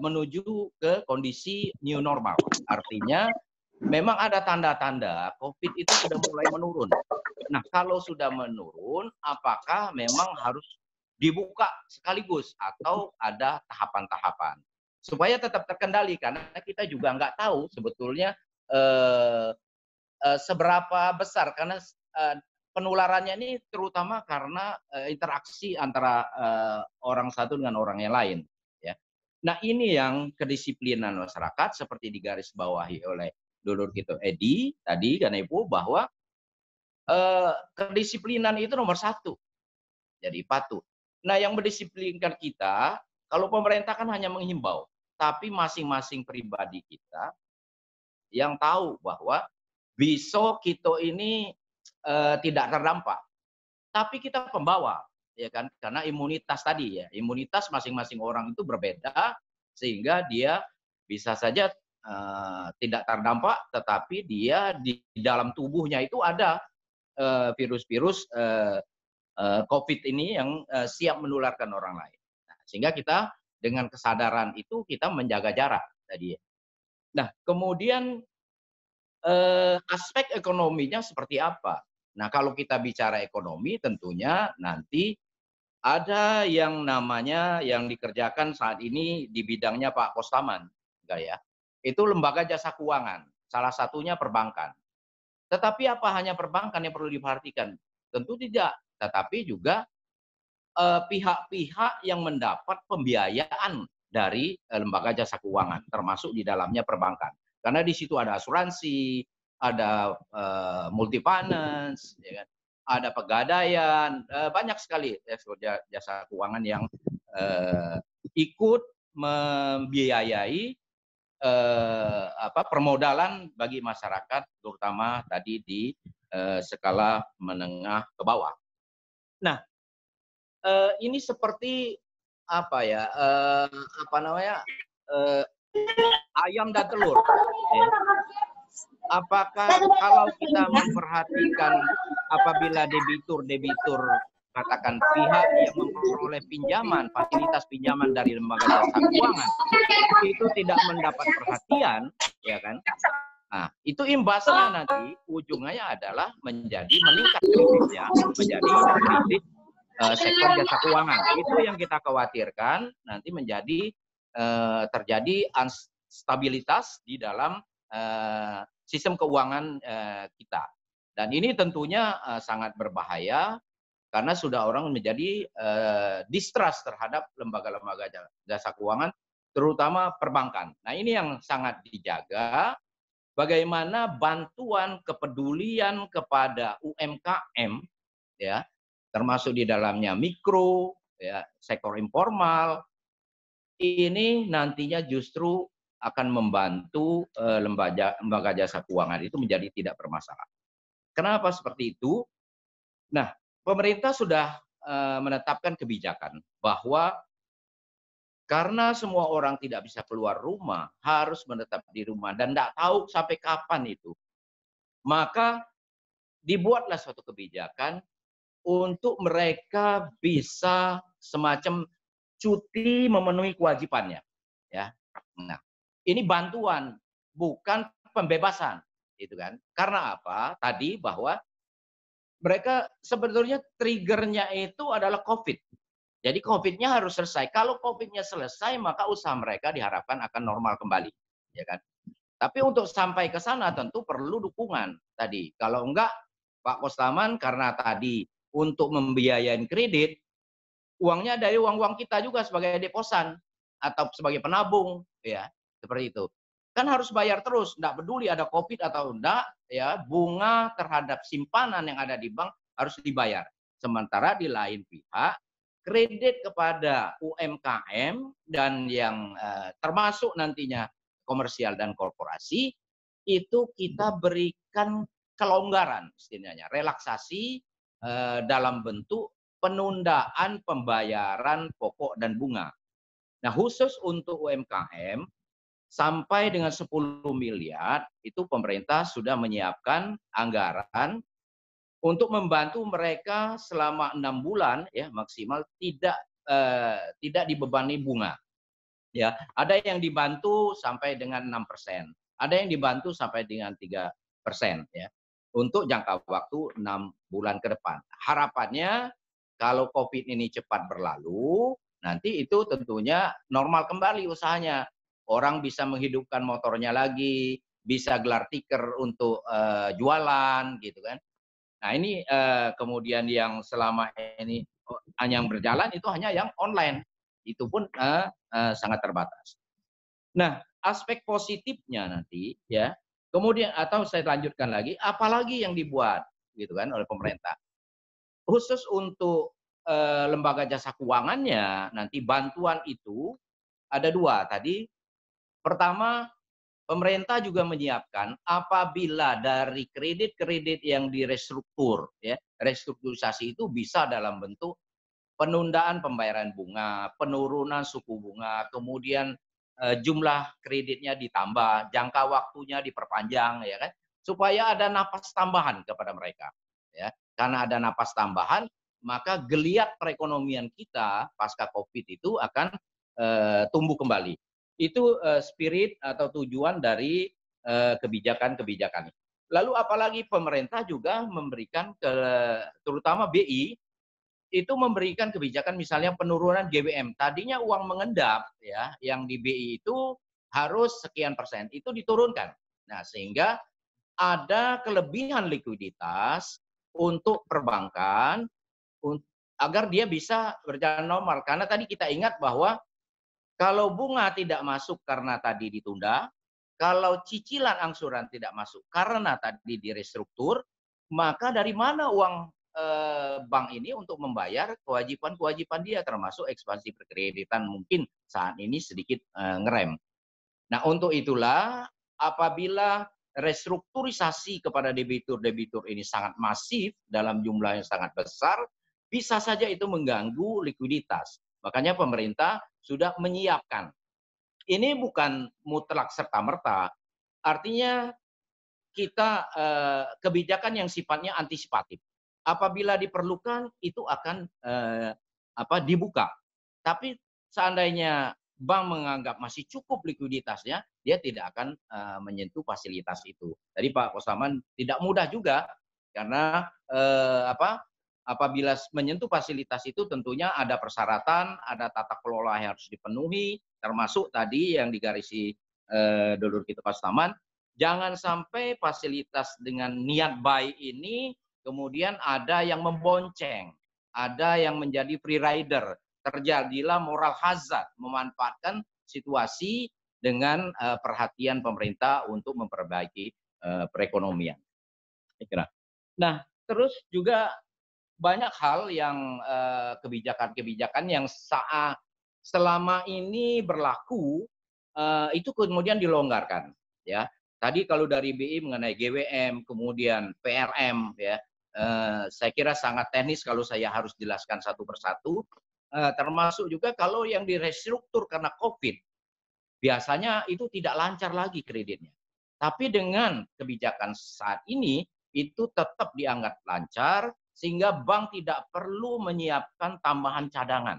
menuju ke kondisi new normal. Artinya memang ada tanda-tanda COVID itu sudah mulai menurun. Nah, kalau sudah menurun, apakah memang harus dibuka sekaligus atau ada tahapan-tahapan supaya tetap terkendali, karena kita juga nggak tahu sebetulnya seberapa besar, karena penularannya ini terutama karena interaksi antara orang satu dengan orang yang lain. Ya. Nah, ini yang kedisiplinan masyarakat seperti digarisbawahi oleh Dulur kita Edi tadi, Ganepo, bahwa kedisiplinan itu nomor satu. Jadi patuh. Nah, yang mendisiplinkan kita, kalau pemerintah kan hanya menghimbau, tapi masing-masing pribadi kita yang tahu bahwa besok kita ini tidak terdampak, tapi kita pembawa, ya kan? Karena imunitas tadi ya, imunitas masing-masing orang itu berbeda, sehingga dia bisa saja tidak terdampak, tetapi dia di dalam tubuhnya itu ada virus-virus COVID ini yang siap menularkan orang lain. Nah, sehingga kita dengan kesadaran itu kita menjaga jarak tadi. Nah, kemudian aspek ekonominya seperti apa? Nah, kalau kita bicara ekonomi, tentunya nanti ada yang namanya yang dikerjakan saat ini di bidangnya Pak Kostaman, enggak ya? Itu lembaga jasa keuangan, salah satunya perbankan. Tetapi apa hanya perbankan yang perlu diperhatikan? Tentu tidak, tetapi juga pihak-pihak yang mendapat pembiayaan dari lembaga jasa keuangan, termasuk di dalamnya perbankan. Karena di situ ada asuransi, ada multi finance, ya kan? Ada pegadaian, banyak sekali jasa keuangan yang ikut membiayai permodalan bagi masyarakat, terutama tadi di skala menengah ke bawah. Nah, ini seperti apa ya? Ayam dan telur. Ya. Apakah kalau kita memperhatikan apabila debitur katakan pihak yang memperoleh pinjaman, fasilitas pinjaman dari lembaga jasa keuangan itu tidak mendapat perhatian, ya kan? Nah, itu imbasnya nanti ujungnya adalah menjadi meningkat kreditnya, menjadi kredit sektor jasa keuangan. Itu yang kita khawatirkan nanti menjadi terjadi stabilitas di dalam sistem keuangan kita. Dan ini tentunya sangat berbahaya karena sudah orang menjadi distrust terhadap lembaga-lembaga jasa keuangan, terutama perbankan. Nah, ini yang sangat dijaga. Bagaimana bantuan kepedulian kepada UMKM, ya, termasuk di dalamnya mikro, ya, sektor informal, ini nantinya justru akan membantu lembaga jasa keuangan itu menjadi tidak bermasalah. Kenapa seperti itu? Nah, pemerintah sudah menetapkan kebijakan bahwa karena semua orang tidak bisa keluar rumah, harus menetap di rumah dan tidak tahu sampai kapan itu, maka dibuatlah suatu kebijakan untuk mereka bisa semacam cuti memenuhi kewajibannya. Ya. Nah, ini bantuan, bukan pembebasan, itu kan? Karena apa? Tadi bahwa mereka sebetulnya triggernya itu adalah COVID. Jadi COVID-nya harus selesai. Kalau COVID-nya selesai, maka usaha mereka diharapkan akan normal kembali, ya kan? Tapi untuk sampai ke sana tentu perlu dukungan tadi. Kalau enggak, Pak Kostaman, karena tadi untuk membiayain kredit, uangnya dari uang-uang kita juga sebagai deposan atau sebagai penabung, ya seperti itu. Kan harus bayar terus, enggak peduli ada COVID atau enggak, ya bunga terhadap simpanan yang ada di bank harus dibayar. Sementara di lain pihak, kredit kepada UMKM dan yang termasuk nantinya komersial dan korporasi itu kita berikan kelonggaran, istilahnya relaksasi dalam bentuk penundaan pembayaran pokok dan bunga. Nah, khusus untuk UMKM sampai dengan 10 miliar itu pemerintah sudah menyiapkan anggaran untuk membantu mereka selama 6 bulan ya maksimal tidak dibebani bunga. Ya, ada yang dibantu sampai dengan 6%, ada yang dibantu sampai dengan 3% ya. Untuk jangka waktu 6 bulan ke depan. Harapannya kalau Covid ini cepat berlalu, nanti itu tentunya normal kembali usahanya. Orang bisa menghidupkan motornya lagi, bisa gelar tikar untuk jualan gitu kan. Nah, ini kemudian yang selama ini yang berjalan itu hanya yang online. Itu pun sangat terbatas. Nah, aspek positifnya nanti ya. Kemudian atau saya lanjutkan lagi, apalagi yang dibuat gitu kan oleh pemerintah. Khusus untuk lembaga jasa keuangannya nanti bantuan itu ada 2 tadi. Pertama, pemerintah juga menyiapkan apabila dari kredit-kredit yang direstruktur, ya, restrukturisasi itu bisa dalam bentuk penundaan pembayaran bunga, penurunan suku bunga, kemudian jumlah kreditnya ditambah, jangka waktunya diperpanjang, ya kan, supaya ada napas tambahan kepada mereka, ya. Karena ada napas tambahan, maka geliat perekonomian kita pasca COVID itu akan tumbuh kembali. Itu spirit atau tujuan dari kebijakan-kebijakan. Lalu apalagi pemerintah juga memberikan terutama BI itu memberikan kebijakan misalnya penurunan GBM. Tadinya uang mengendap ya yang di BI itu harus sekian persen, itu diturunkan. Nah, sehingga ada kelebihan likuiditas untuk perbankan agar dia bisa berjalan normal. Karena tadi kita ingat bahwa kalau bunga tidak masuk karena tadi ditunda, kalau cicilan angsuran tidak masuk karena tadi direstruktur, maka dari mana uang bank ini untuk membayar kewajiban-kewajiban dia, termasuk ekspansi perkreditan mungkin saat ini sedikit ngerem. Nah, untuk itulah apabila restrukturisasi kepada debitur-debitur ini sangat masif dalam jumlah yang sangat besar, bisa saja itu mengganggu likuiditas. Makanya pemerintah sudah menyiapkan. Ini bukan mutlak serta-merta. Artinya kita kebijakan yang sifatnya antisipatif. Apabila diperlukan itu akan dibuka. Tapi seandainya bank menganggap masih cukup likuiditasnya, dia tidak akan menyentuh fasilitas itu. Tadi Pak Kostaman tidak mudah juga karena apabila menyentuh fasilitas itu tentunya ada persyaratan, ada tata kelola yang harus dipenuhi, termasuk tadi yang digarisi Dulur Kito Kostaman, jangan sampai fasilitas dengan niat baik ini kemudian ada yang membonceng, ada yang menjadi free rider, terjadilah moral hazard, memanfaatkan situasi dengan perhatian pemerintah untuk memperbaiki perekonomian. Nah, terus juga banyak hal yang kebijakan-kebijakan yang selama ini berlaku itu kemudian dilonggarkan, ya. Tadi kalau dari BI mengenai GWM, kemudian PRM, ya, saya kira sangat teknis kalau saya harus jelaskan satu persatu. Termasuk juga kalau yang direstruktur karena COVID, biasanya itu tidak lancar lagi kreditnya. Tapi dengan kebijakan saat ini itu tetap dianggap lancar sehingga bank tidak perlu menyiapkan tambahan cadangan,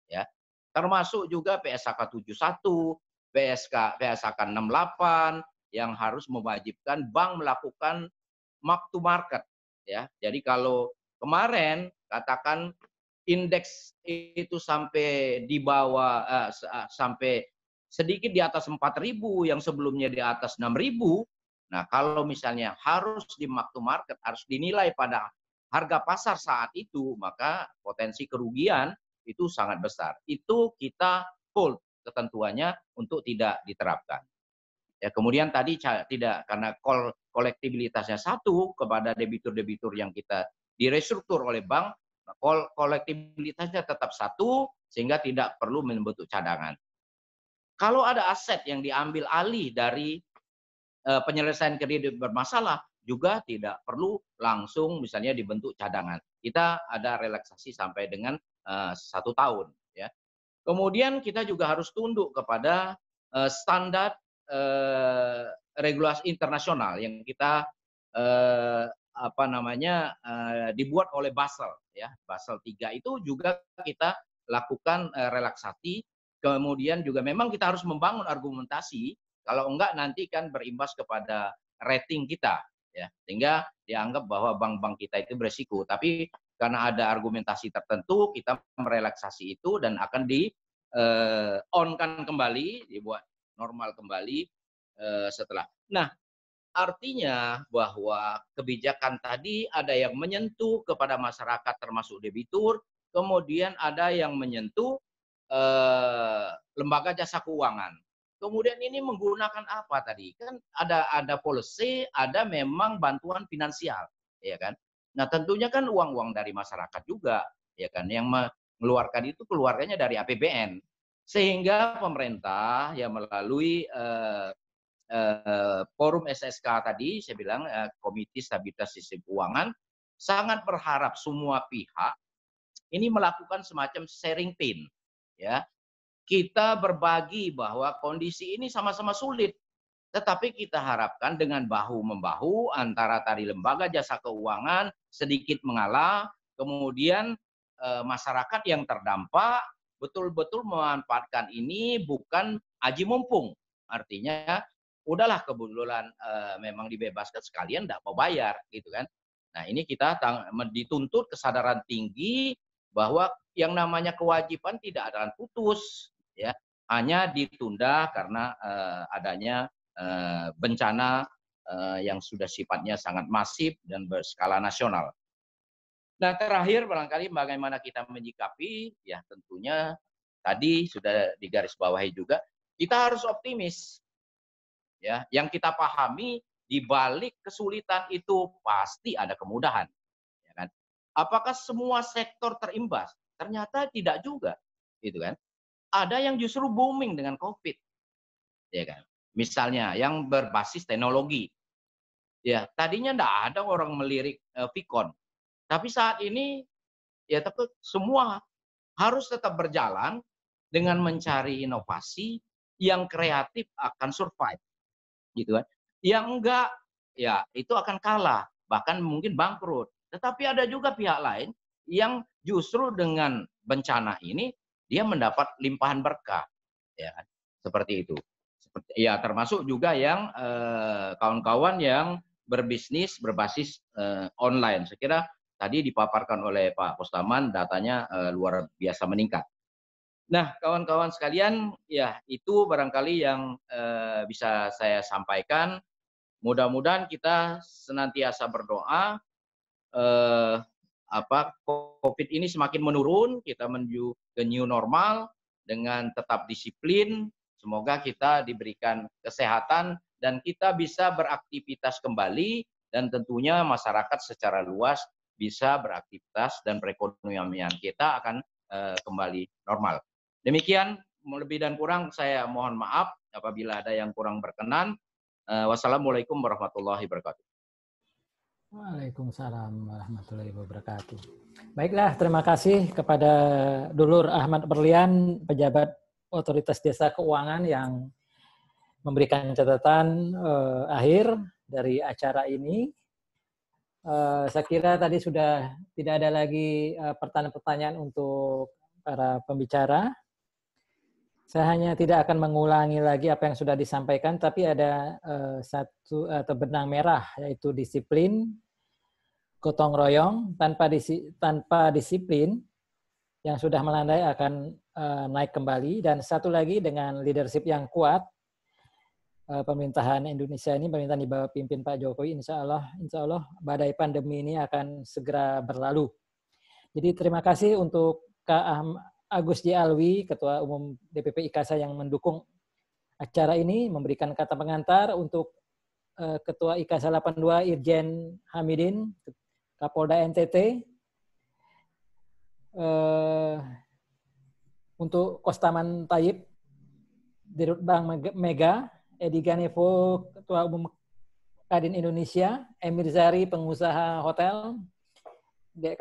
ya. Termasuk juga PSAK 71, PSAK 68 yang harus mewajibkan bank melakukan mark to market, ya. Jadi kalau kemarin katakan indeks itu sampai di bawah sampai sedikit di atas 4.000 yang sebelumnya di atas 6.000. Nah, kalau misalnya harus di mark to market, harus dinilai pada harga pasar saat itu, maka potensi kerugian itu sangat besar. Itu kita hold ketentuannya untuk tidak diterapkan. Ya, kemudian tadi tidak karena kolektibilitasnya satu kepada debitur-debitur yang kita direstruktur oleh bank, kolektibilitasnya tetap satu sehingga tidak perlu membentuk cadangan. Kalau ada aset yang diambil alih dari penyelesaian kredit bermasalah, juga tidak perlu langsung misalnya dibentuk cadangan. Kita ada relaksasi sampai dengan 1 tahun. Ya. Kemudian kita juga harus tunduk kepada standar regulasi internasional yang kita dibuat oleh Basel, ya. Basel 3 itu juga kita lakukan relaksasi. Kemudian juga memang kita harus membangun argumentasi, kalau enggak nanti kan berimbas kepada rating kita, ya. Sehingga dianggap bahwa bank-bank kita itu beresiko. Tapi karena ada argumentasi tertentu, kita merelaksasi itu dan akan on-kan kembali, dibuat normal kembali setelah. Nah, artinya bahwa kebijakan tadi ada yang menyentuh kepada masyarakat termasuk debitur, kemudian ada yang menyentuh lembaga jasa keuangan. Kemudian ini menggunakan apa tadi? Kan ada policy, ada memang bantuan finansial, ya kan? Nah, tentunya kan uang-uang dari masyarakat juga, ya kan? Yang mengeluarkan itu keluarganya dari APBN. Sehingga pemerintah ya melalui forum SSK tadi, saya bilang Komite Stabilitas Sistem Keuangan, sangat berharap semua pihak ini melakukan semacam sharing pain, ya. Kita berbagi bahwa kondisi ini sama-sama sulit, tetapi kita harapkan dengan bahu-membahu antara tadi lembaga jasa keuangan sedikit mengalah, kemudian masyarakat yang terdampak betul-betul memanfaatkan ini bukan aji mumpung. Artinya udahlah kebetulan memang dibebaskan sekalian tidak mau bayar gitu kan. Nah, ini kita dituntut kesadaran tinggi bahwa yang namanya kewajiban tidak akan putus, ya, hanya ditunda karena adanya bencana yang sudah sifatnya sangat masif dan berskala nasional. Nah, terakhir barangkali bagaimana kita menyikapi, ya tentunya tadi sudah digarisbawahi juga, kita harus optimis. Ya, yang kita pahami di balik kesulitan itu pasti ada kemudahan, ya kan? Apakah semua sektor terimbas? Ternyata tidak juga, gitu kan? Ada yang justru booming dengan COVID, ya kan? Misalnya yang berbasis teknologi, ya tadinya tidak ada orang melirik Vicon, tapi saat ini ya tetap semua harus tetap berjalan dengan mencari inovasi yang kreatif akan survive. Gitu kan. Yang enggak, ya itu akan kalah, bahkan mungkin bangkrut. Tetapi ada juga pihak lain yang justru dengan bencana ini dia mendapat limpahan berkah, ya kan? Seperti itu. Ya termasuk juga yang kawan-kawan yang berbisnis berbasis online. Saya kira tadi dipaparkan oleh Pak Kostaman, datanya luar biasa meningkat. Nah, kawan-kawan sekalian, ya itu barangkali yang bisa saya sampaikan. Mudah-mudahan kita senantiasa berdoa COVID ini semakin menurun, kita menuju ke new normal dengan tetap disiplin. Semoga kita diberikan kesehatan dan kita bisa beraktivitas kembali dan tentunya masyarakat secara luas bisa beraktivitas dan perekonomian kita akan kembali normal. Demikian, lebih dan kurang saya mohon maaf apabila ada yang kurang berkenan. Wassalamualaikum warahmatullahi wabarakatuh. Waalaikumsalam warahmatullahi wabarakatuh. Baiklah, terima kasih kepada Dulur Ahmad Berlian, pejabat Otoritas Jasa Keuangan yang memberikan catatan akhir dari acara ini. Saya kira tadi sudah tidak ada lagi pertanyaan-pertanyaan untuk para pembicara. Saya hanya tidak akan mengulangi lagi apa yang sudah disampaikan, tapi ada satu atau benang merah, yaitu disiplin, gotong royong. Tanpa disiplin yang sudah melandai akan naik kembali. Dan satu lagi, dengan leadership yang kuat, pemerintahan Indonesia ini, pemerintahan di bawah pimpin Pak Jokowi, insya Allah badai pandemi ini akan segera berlalu. Jadi terima kasih untuk Kak Agus J. Alwi, Ketua Umum DPP IKASA yang mendukung acara ini, memberikan kata pengantar untuk Ketua IKASA 82 Irjen Hamidin, Kapolda NTT, untuk Kostaman Tayyip, Dirut Bank Mega, Edi Ganevo, Ketua Umum Kadin Indonesia, Emir Zari, pengusaha hotel.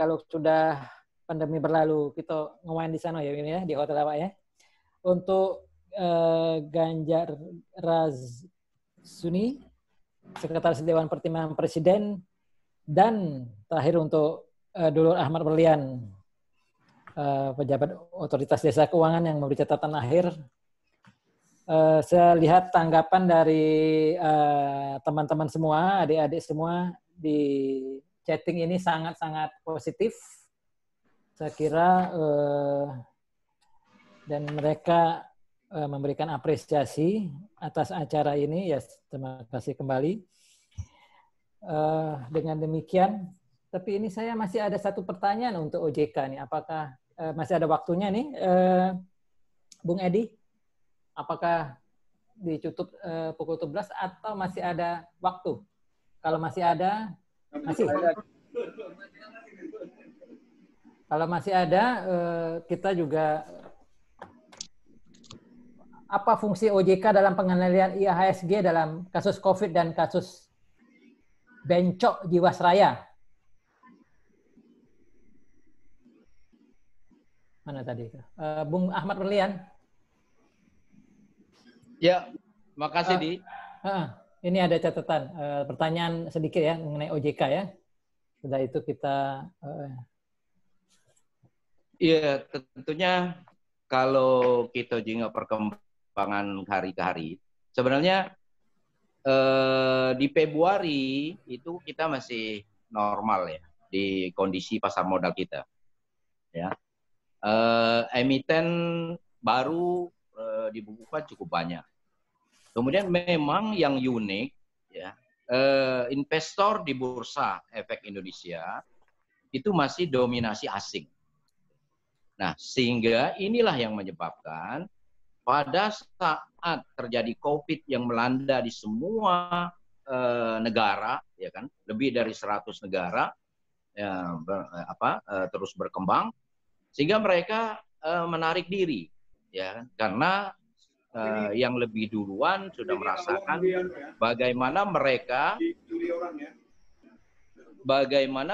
Kalau sudah pandemi berlalu, kita ngewain di sana ya, ini ya, di hotel apa ya. untuk Ganjar Razuni, Sekretaris Dewan Pertimbangan Presiden, dan terakhir untuk Dulur Ahmad Berlian, pejabat Otoritas Jasa Keuangan yang memberi catatan akhir. Saya lihat tanggapan dari teman-teman semua, adik-adik semua di chatting ini sangat-sangat positif. Saya kira dan mereka memberikan apresiasi atas acara ini. Ya, terima kasih kembali. Dengan demikian, tapi ini saya masih ada satu pertanyaan untuk OJK nih. Apakah masih ada waktunya nih, Bung Edi? Apakah ditutup pukul 17 atau masih ada waktu? Kalau masih ada, masih. Kalau masih ada, kita juga apa fungsi OJK dalam pengendalian IHSG dalam kasus COVID dan kasus bencok Jiwasraya? Mana tadi? Bung Ahmad Berlian. Ya, makasih Di. Ini ada catatan, pertanyaan sedikit ya mengenai OJK ya. Setelah itu kita. Iya, tentunya kalau kita juga perkembangan hari ke hari, sebenarnya di Februari itu kita masih normal ya di kondisi pasar modal kita. Ya, emiten baru dibukukan cukup banyak. Kemudian memang yang unik ya, investor di Bursa Efek Indonesia itu masih dominasi asing. Nah, sehingga inilah yang menyebabkan pada saat terjadi COVID yang melanda di semua negara, ya kan, lebih dari 100 negara ya, terus berkembang, sehingga mereka menarik diri, ya, karena yang lebih duluan sudah merasakan bagaimana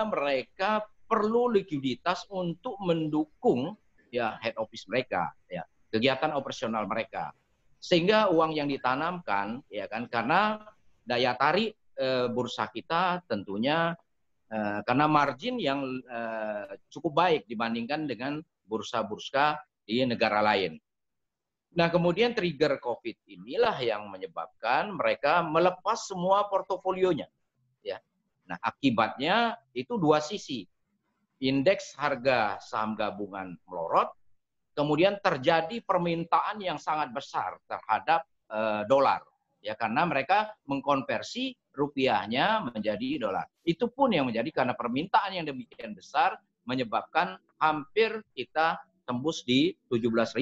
mereka perlu likuiditas untuk mendukung ya head office mereka, ya, kegiatan operasional mereka, sehingga uang yang ditanamkan, ya kan, karena daya tarik bursa kita tentunya karena margin yang cukup baik dibandingkan dengan bursa-bursa di negara lain. Nah, kemudian trigger COVID inilah yang menyebabkan mereka melepas semua portofolionya, ya. Nah, akibatnya itu dua sisi. Indeks harga saham gabungan melorot, kemudian terjadi permintaan yang sangat besar terhadap dolar, ya, karena mereka mengkonversi rupiahnya menjadi dolar. Itu pun yang menjadi karena permintaan yang demikian besar menyebabkan hampir kita tembus di 17.000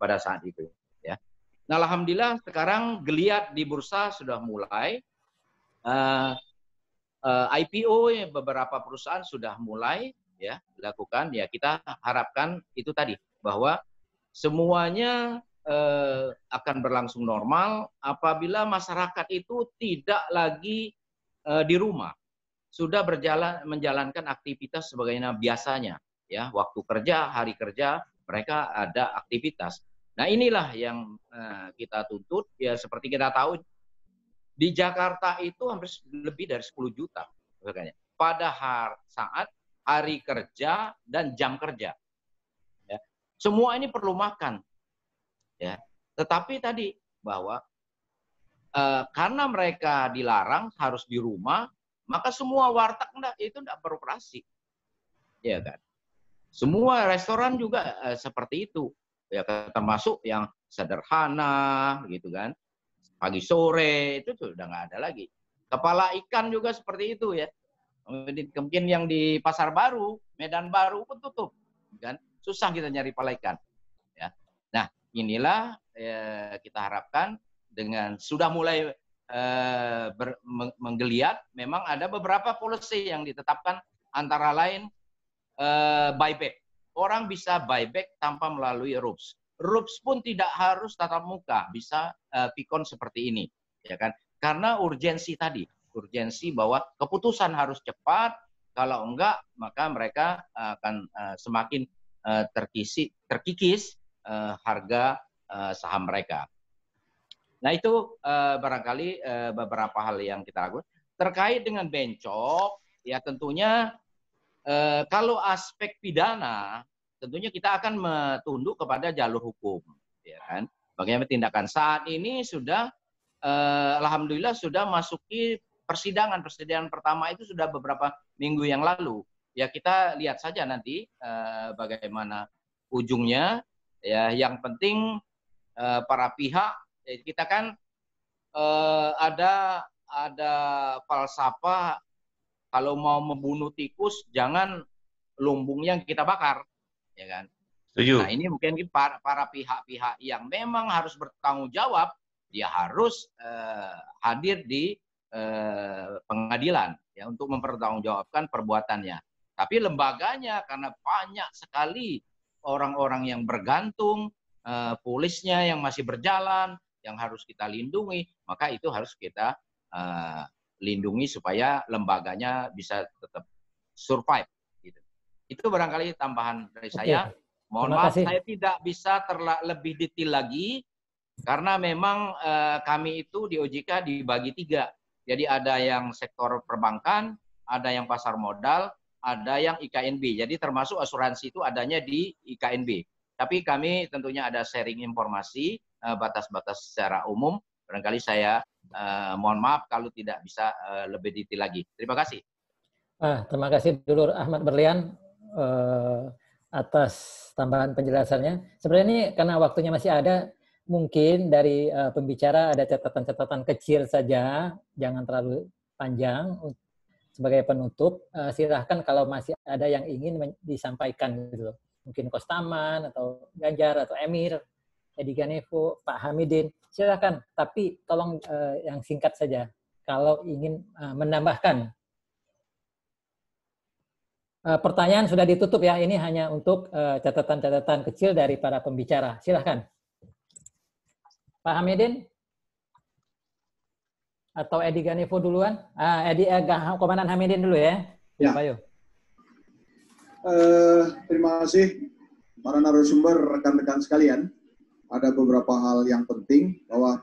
pada saat itu, ya. Nah, alhamdulillah sekarang geliat di bursa sudah mulai. IPO beberapa perusahaan sudah mulai ya dilakukan. Ya, kita harapkan itu tadi bahwa semuanya akan berlangsung normal apabila masyarakat itu tidak lagi di rumah, sudah menjalankan aktivitas sebagaimana biasanya, ya, waktu kerja, hari kerja mereka ada aktivitas. Nah, inilah yang kita tuntut, ya, seperti kita tahu di Jakarta itu hampir lebih dari 10 juta pada saat hari kerja dan jam kerja. Ya. Semua ini perlu makan. Ya. Tetapi tadi bahwa karena mereka dilarang harus di rumah, maka semua warteg itu tidak beroperasi. Ya kan? Semua restoran juga seperti itu. Ya, termasuk yang sederhana gitu kan. Pagi sore itu sudah nggak ada lagi. Kepala ikan juga seperti itu ya. Mungkin yang di Pasar Baru, Medan Baru pun tutup, kan? Susah kita nyari kepala ikan. Ya. Nah, inilah kita harapkan dengan sudah mulai menggeliat, memang ada beberapa policy yang ditetapkan, antara lain buyback. Orang bisa buyback tanpa melalui RUPS. RUPS pun tidak harus tatap muka, bisa Vicon seperti ini, ya kan? Karena urgensi tadi, urgensi bahwa keputusan harus cepat, kalau enggak maka mereka akan semakin terkikis harga saham mereka. Nah itu barangkali beberapa hal yang kita lakukan. Terkait dengan bencok, ya tentunya kalau aspek pidana, tentunya kita akan tunduk kepada jalur hukum, ya kan? Bagaimana tindakan saat ini sudah, alhamdulillah sudah masuki persidangan pertama itu sudah beberapa minggu yang lalu. Ya kita lihat saja nanti bagaimana ujungnya. Ya yang penting para pihak kita kan ada falsafah kalau mau membunuh tikus jangan lumbungnya kita bakar, ya kan? Setuju. Nah ini mungkin para pihak-pihak yang memang harus bertanggung jawab, dia harus hadir di pengadilan ya untuk mempertanggungjawabkan perbuatannya. Tapi lembaganya karena banyak sekali orang-orang yang bergantung, polisnya yang masih berjalan, yang harus kita lindungi, maka itu harus kita lindungi supaya lembaganya bisa tetap survive. Gitu. Itu barangkali tambahan dari saya. Mohon maaf, saya tidak bisa lebih detail lagi karena memang kami itu di OJK dibagi 3. Jadi ada yang sektor perbankan, ada yang pasar modal, ada yang IKNB. Jadi termasuk asuransi itu adanya di IKNB. Tapi kami tentunya ada sharing informasi, batas-batas secara umum. Barangkali saya mohon maaf kalau tidak bisa lebih detail lagi. Terima kasih. Terima kasih Dulur Ahmad Berlian atas tambahan penjelasannya. Sebenarnya ini karena waktunya masih ada, mungkin dari pembicara ada catatan-catatan kecil saja, jangan terlalu panjang. Sebagai penutup, silahkan kalau masih ada yang ingin disampaikan gitu loh. Mungkin Kostaman atau Ganjar atau Emir, Edi Ganevo, Pak Hamidin, silakan. Tapi tolong yang singkat saja. Kalau ingin menambahkan, pertanyaan sudah ditutup ya. Ini hanya untuk catatan-catatan kecil dari para pembicara. Silakan. Pak Hamidin atau Edi Ganevo duluan? Komandan Hamidin dulu ya. Ya. Pak Yo. Terima kasih para narasumber, rekan-rekan sekalian. Ada beberapa hal yang penting bahwa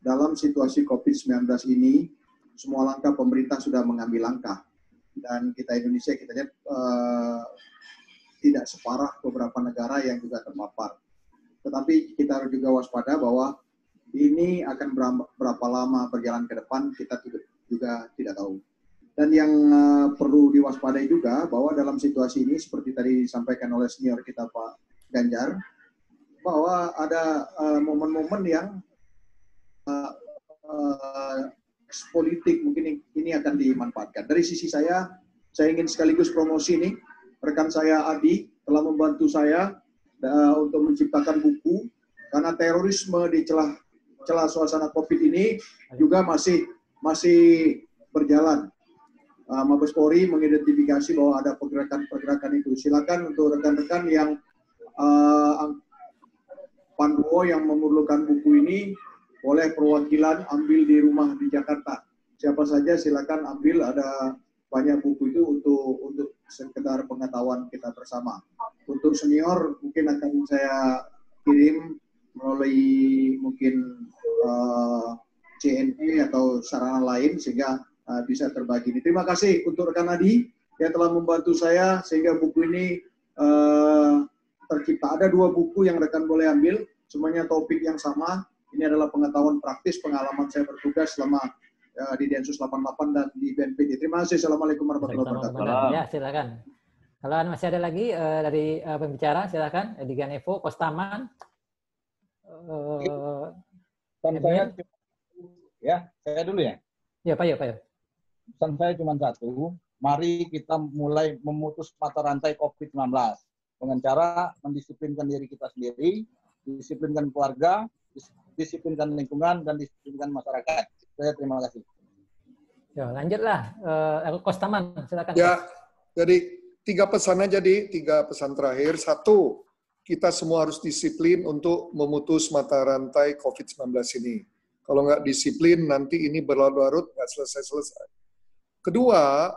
dalam situasi COVID-19 ini semua langkah pemerintah sudah mengambil langkah, dan kita Indonesia kita lihat tidak separah beberapa negara yang juga terpapar. Tetapi kita harus juga waspada bahwa ini akan berapa lama berjalan ke depan kita juga tidak tahu. Dan yang perlu diwaspadai juga bahwa dalam situasi ini seperti tadi disampaikan oleh senior kita Pak Ganjar, bahwa ada momen-momen yang politik mungkin ini akan dimanfaatkan. Dari sisi saya ingin sekaligus promosi ini. Rekan saya Adi telah membantu saya untuk menciptakan buku, karena terorisme di celah suasana COVID ini juga masih berjalan. Mabes Polri mengidentifikasi bahwa ada pergerakan itu. Silakan untuk rekan-rekan yang Panduo yang memerlukan buku ini, boleh perwakilan ambil di rumah di Jakarta. Siapa saja silakan ambil, ada banyak buku itu untuk sekedar pengetahuan kita bersama. Untuk senior mungkin akan saya kirim melalui mungkin CNE atau sarana lain sehingga bisa terbagi. Terima kasih untuk rekan Adi yang telah membantu saya sehingga buku ini tercipta. Ada 2 buku yang rekan boleh ambil, semuanya topik yang sama. Ini adalah pengetahuan praktis pengalaman saya bertugas selama di Densus 88 dan di BNPB. Terima kasih. Assalamualaikum warahmatullahi wabarakatuh. Ya, silakan. Kalau masih ada lagi dari pembicara, silakan. Edi Ganevo, Kostaman. Saya dulu ya. Ya, Pak Yo. Pesan saya cuma satu, mari kita mulai memutus mata rantai COVID-19 dengan cara mendisiplinkan diri kita sendiri, disiplinkan keluarga, disiplinkan lingkungan, dan disiplinkan masyarakat. Saya terima kasih. Ya, lanjutlah. Kostaman, silakan. Ya, jadi 3 pesan aja, 3 pesan terakhir. 1, kita semua harus disiplin untuk memutus mata rantai COVID-19 ini. Kalau nggak disiplin, nanti ini berlarut-larut, nggak selesai-selesai. Kedua,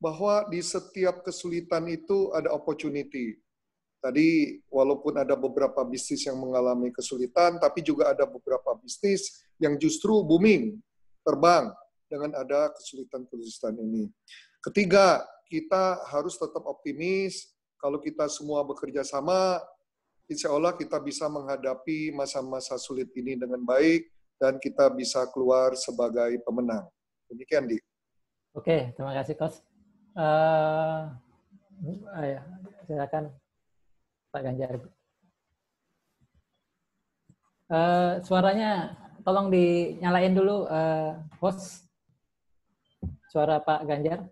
bahwa di setiap kesulitan itu ada opportunity. Tadi walaupun ada beberapa bisnis yang mengalami kesulitan, tapi juga ada beberapa bisnis yang justru booming, terbang dengan ada kesulitan-kesulitan ini. Ketiga, kita harus tetap optimis. Kalau kita semua bekerja sama, insya Allah kita bisa menghadapi masa-masa sulit ini dengan baik dan kita bisa keluar sebagai pemenang. Demikian, Di. Oke, terima kasih, Coach. Silakan Pak Ganjar. Suaranya tolong dinyalain dulu, host. Suara Pak Ganjar.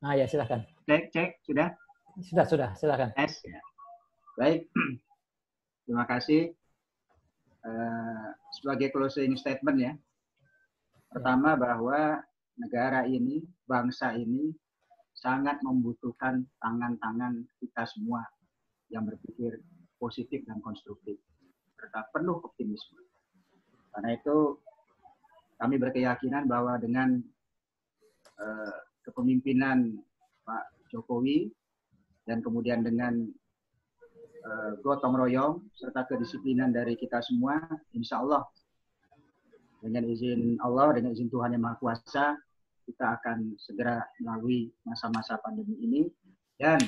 Nah ya, silakan. Cek, sudah? Sudah, silakan. Yes. Baik, terima kasih. Sebagai closing statement ya. Pertama bahwa negara ini, bangsa ini sangat membutuhkan tangan-tangan kita semua yang berpikir positif dan konstruktif, serta penuh optimisme. Karena itu kami berkeyakinan bahwa dengan kepemimpinan Pak Jokowi dan kemudian dengan gotong royong serta kedisiplinan dari kita semua, insya Allah dengan izin Allah, dengan izin Tuhan Yang Maha Kuasa, kita akan segera melalui masa-masa pandemi ini dan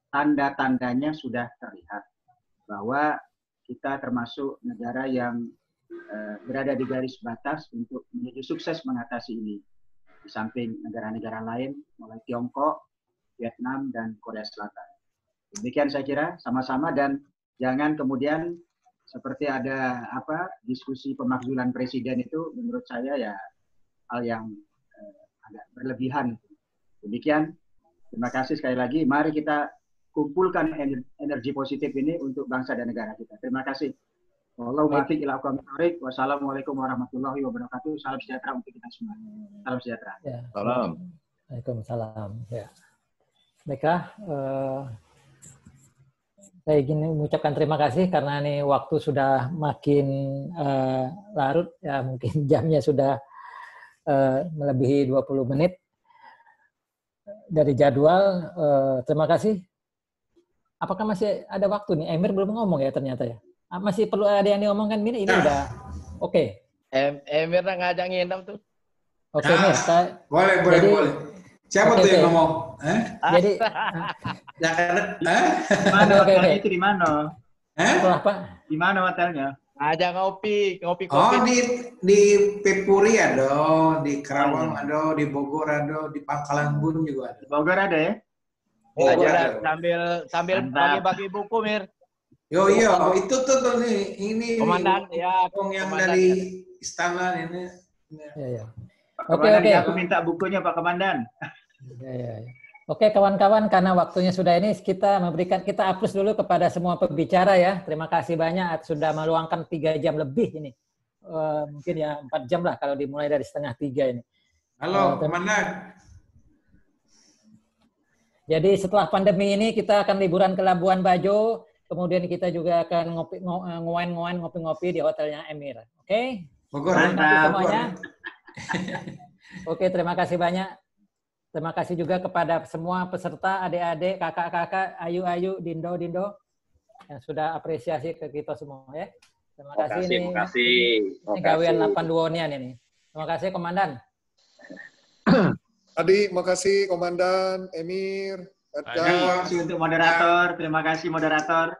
tanda-tandanya sudah terlihat bahwa kita termasuk negara yang berada di garis batas untuk menuju sukses mengatasi ini. Di samping negara-negara lain, mulai Tiongkok, Vietnam, dan Korea Selatan. Demikian saya kira sama-sama dan jangan kemudian seperti ada diskusi pemakzulan presiden itu menurut saya ya hal yang agak berlebihan. Demikian, terima kasih sekali lagi. Mari kita kumpulkan energi positif ini untuk bangsa dan negara kita. Terima kasih. Wassalamualaikum warahmatullahi wabarakatuh. Salam sejahtera untuk kita semua. Salam sejahtera. Ya. Salam. Waalaikumsalam. Ya. Baiklah, saya ingin mengucapkan terima kasih karena ini waktu sudah makin larut, ya mungkin jamnya sudah melebihi 20 menit dari jadwal. Terima kasih. Apakah masih ada waktu nih? Emir belum ngomong ya ternyata ya. Masih perlu ada yang diomongkan, Mir? Ini udah oke. Emir ngajak nginep tuh. Oke, Mir. Boleh. Siapa tuh yang ngomong? Jadi, Mana hotelnya itu di mana? apa? Di mana hotelnya? Ada ngopi. Oh, di Pepuri ada, di Karawang ada, di Bogor ada, di Pangkalan Bun juga ada. Bogor ada ya? Bogor sambil bagi-bagi buku, Mir. Yo, itu tuh nih, ini Komandan ya, yang dari istana ini. Ya. Oke. Aku minta bukunya Pak Komandan. Ya. Oke, kawan-kawan, karena waktunya sudah ini, kita hapus dulu kepada semua pembicara ya. Terima kasih banyak sudah meluangkan 3 jam lebih ini. Mungkin ya 4 jam lah kalau dimulai dari 2:30 ini. Halo, Komandan. Jadi setelah pandemi ini kita akan liburan ke Labuan Bajo. Kemudian kita juga akan ngopi-ngopi di hotelnya Emir. Oke? Terima kasih semuanya. Oke, terima kasih banyak. Terima kasih juga kepada semua peserta, adik-adik, kakak-kakak, ayu-ayu, dindo, yang sudah apresiasi ke kita semua ya. Terima kasih. Terima kasih. Ini gawean 82-nian ini. Terima kasih, Komandan. Adi, makasih Komandan, Emir, Terima kasih untuk moderator. Terima kasih moderator.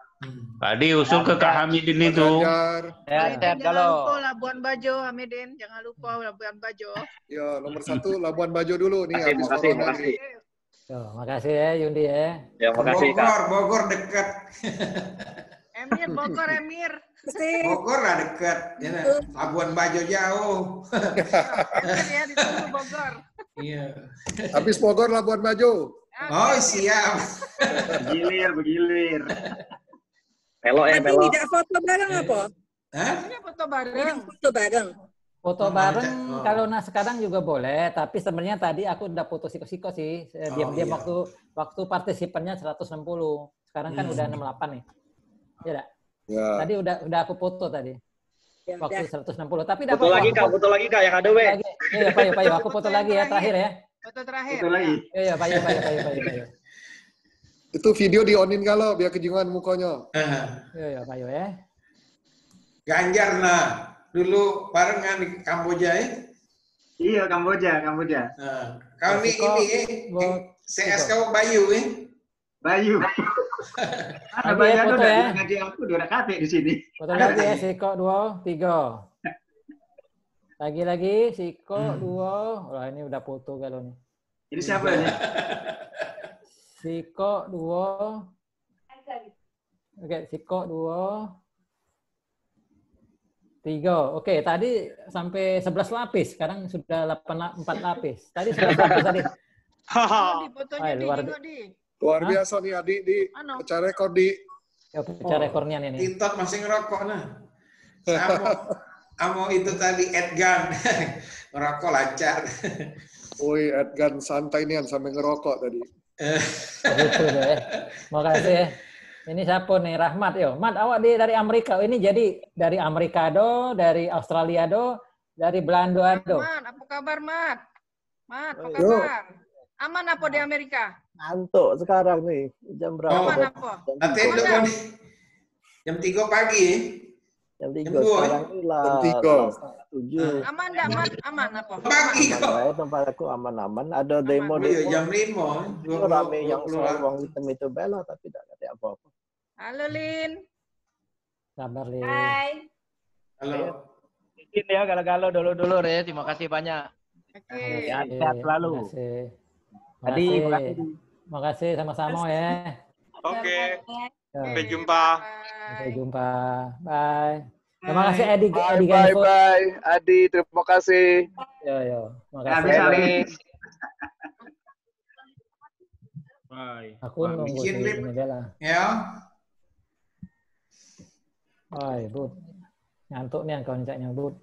Tadi usul ke Kak Hamidin itu. Ya, jangan lupa Labuan Bajo, Hamidin. Jangan lupa Labuan Bajo. Ya, nomor 1 Labuan Bajo dulu nih. Makasih. Makasih ya, Yundi ya. Ya, makasih Kak. Bogor dekat. Bogor, Emir. Bogor lah dekat. Labuan Bajo jauh. Ya, ditunggu Bogor. Iya. Habis Bogor, Labuan Bajo. Oh, siap. Bergilir. Tapi tidak foto bareng apa? Foto bareng. Foto bareng kalau sekarang juga boleh, tapi sebenarnya tadi aku udah foto siko-siko sih. Diam-diam waktu partisipannya 160. Sekarang kan udah 68 nih. Ya. Tadi udah aku foto tadi. Waktu 160. Tapi dapat foto lagi Kak yang ada weh. Iya, Pak, aku foto lagi ya terakhir ya. Foto terakhir. Foto lagi. Iya, Pak. Itu video di-onin kalau biar kejungan mukanya. Ya, Pak Yo ya. Ganjar nah, dulu barengan di Kamboja ya. Iya, Kamboja. Kau ini CS kau Bayu ya. Bayu. Ada Lagi ya, Bayu foto ya. ngaji aku udah kate di sini. Foto lagi ya, Siko 2, 3. Lagi Siko 2. Wah, ini udah foto kalau nih. Ini siapa ini? Siko 2. Oke, Siko 2. 3. Oke, tadi sampai 11 lapis. Sekarang sudah 4 lapis. Tadi 11 lapis tadi. Di fotonya di luar juga di. Luar biasa nih Adi di pecah rekor di. Ya, pecah rekornya nih. Titot masih ngerokok nah. Amo itu tadi Edgan. Ngerokok lancar. Woi, Edgan santai nih sampai ngerokok tadi. Gitu deh. Makasih ya. Ini siapa nih? Rahmat yo. Mat, awak dari Amerika. Ini jadi dari Amerika do, dari Australia do, dari Belanda do. Mat, apa kabar Mat? Mat, apa kabar? Aman apa di Amerika? Ngantuk sekarang nih. Jam berapa? Aman apa? Nanti itu kan jam 3 pagi ya. Jam 3 sekarang ini lah. Jam 7. Aman enggak Mat? Aman apa? Pagi kok. Tempat aku aman-aman. Ada demo. Jam 5. Itu rame yang soal uang hitam itu bela tapi tidak ada apa-apa. Halo Lin. Kabar Lin. Hai. Halo. Izin ya galau-galau dulu-dulu ya. Terima kasih banyak. Oke. Sehat selalu. Adi, makasih sama-sama ya. Oke. Sampai jumpa. Sampai jumpa. Bye. Terima kasih Edi. Bye. Adi, terima kasih. Yo. Makasih. Bye. Aku nunggu di ini lah. Ya. Bud. Ngantuk nih kawan caknya, Bud.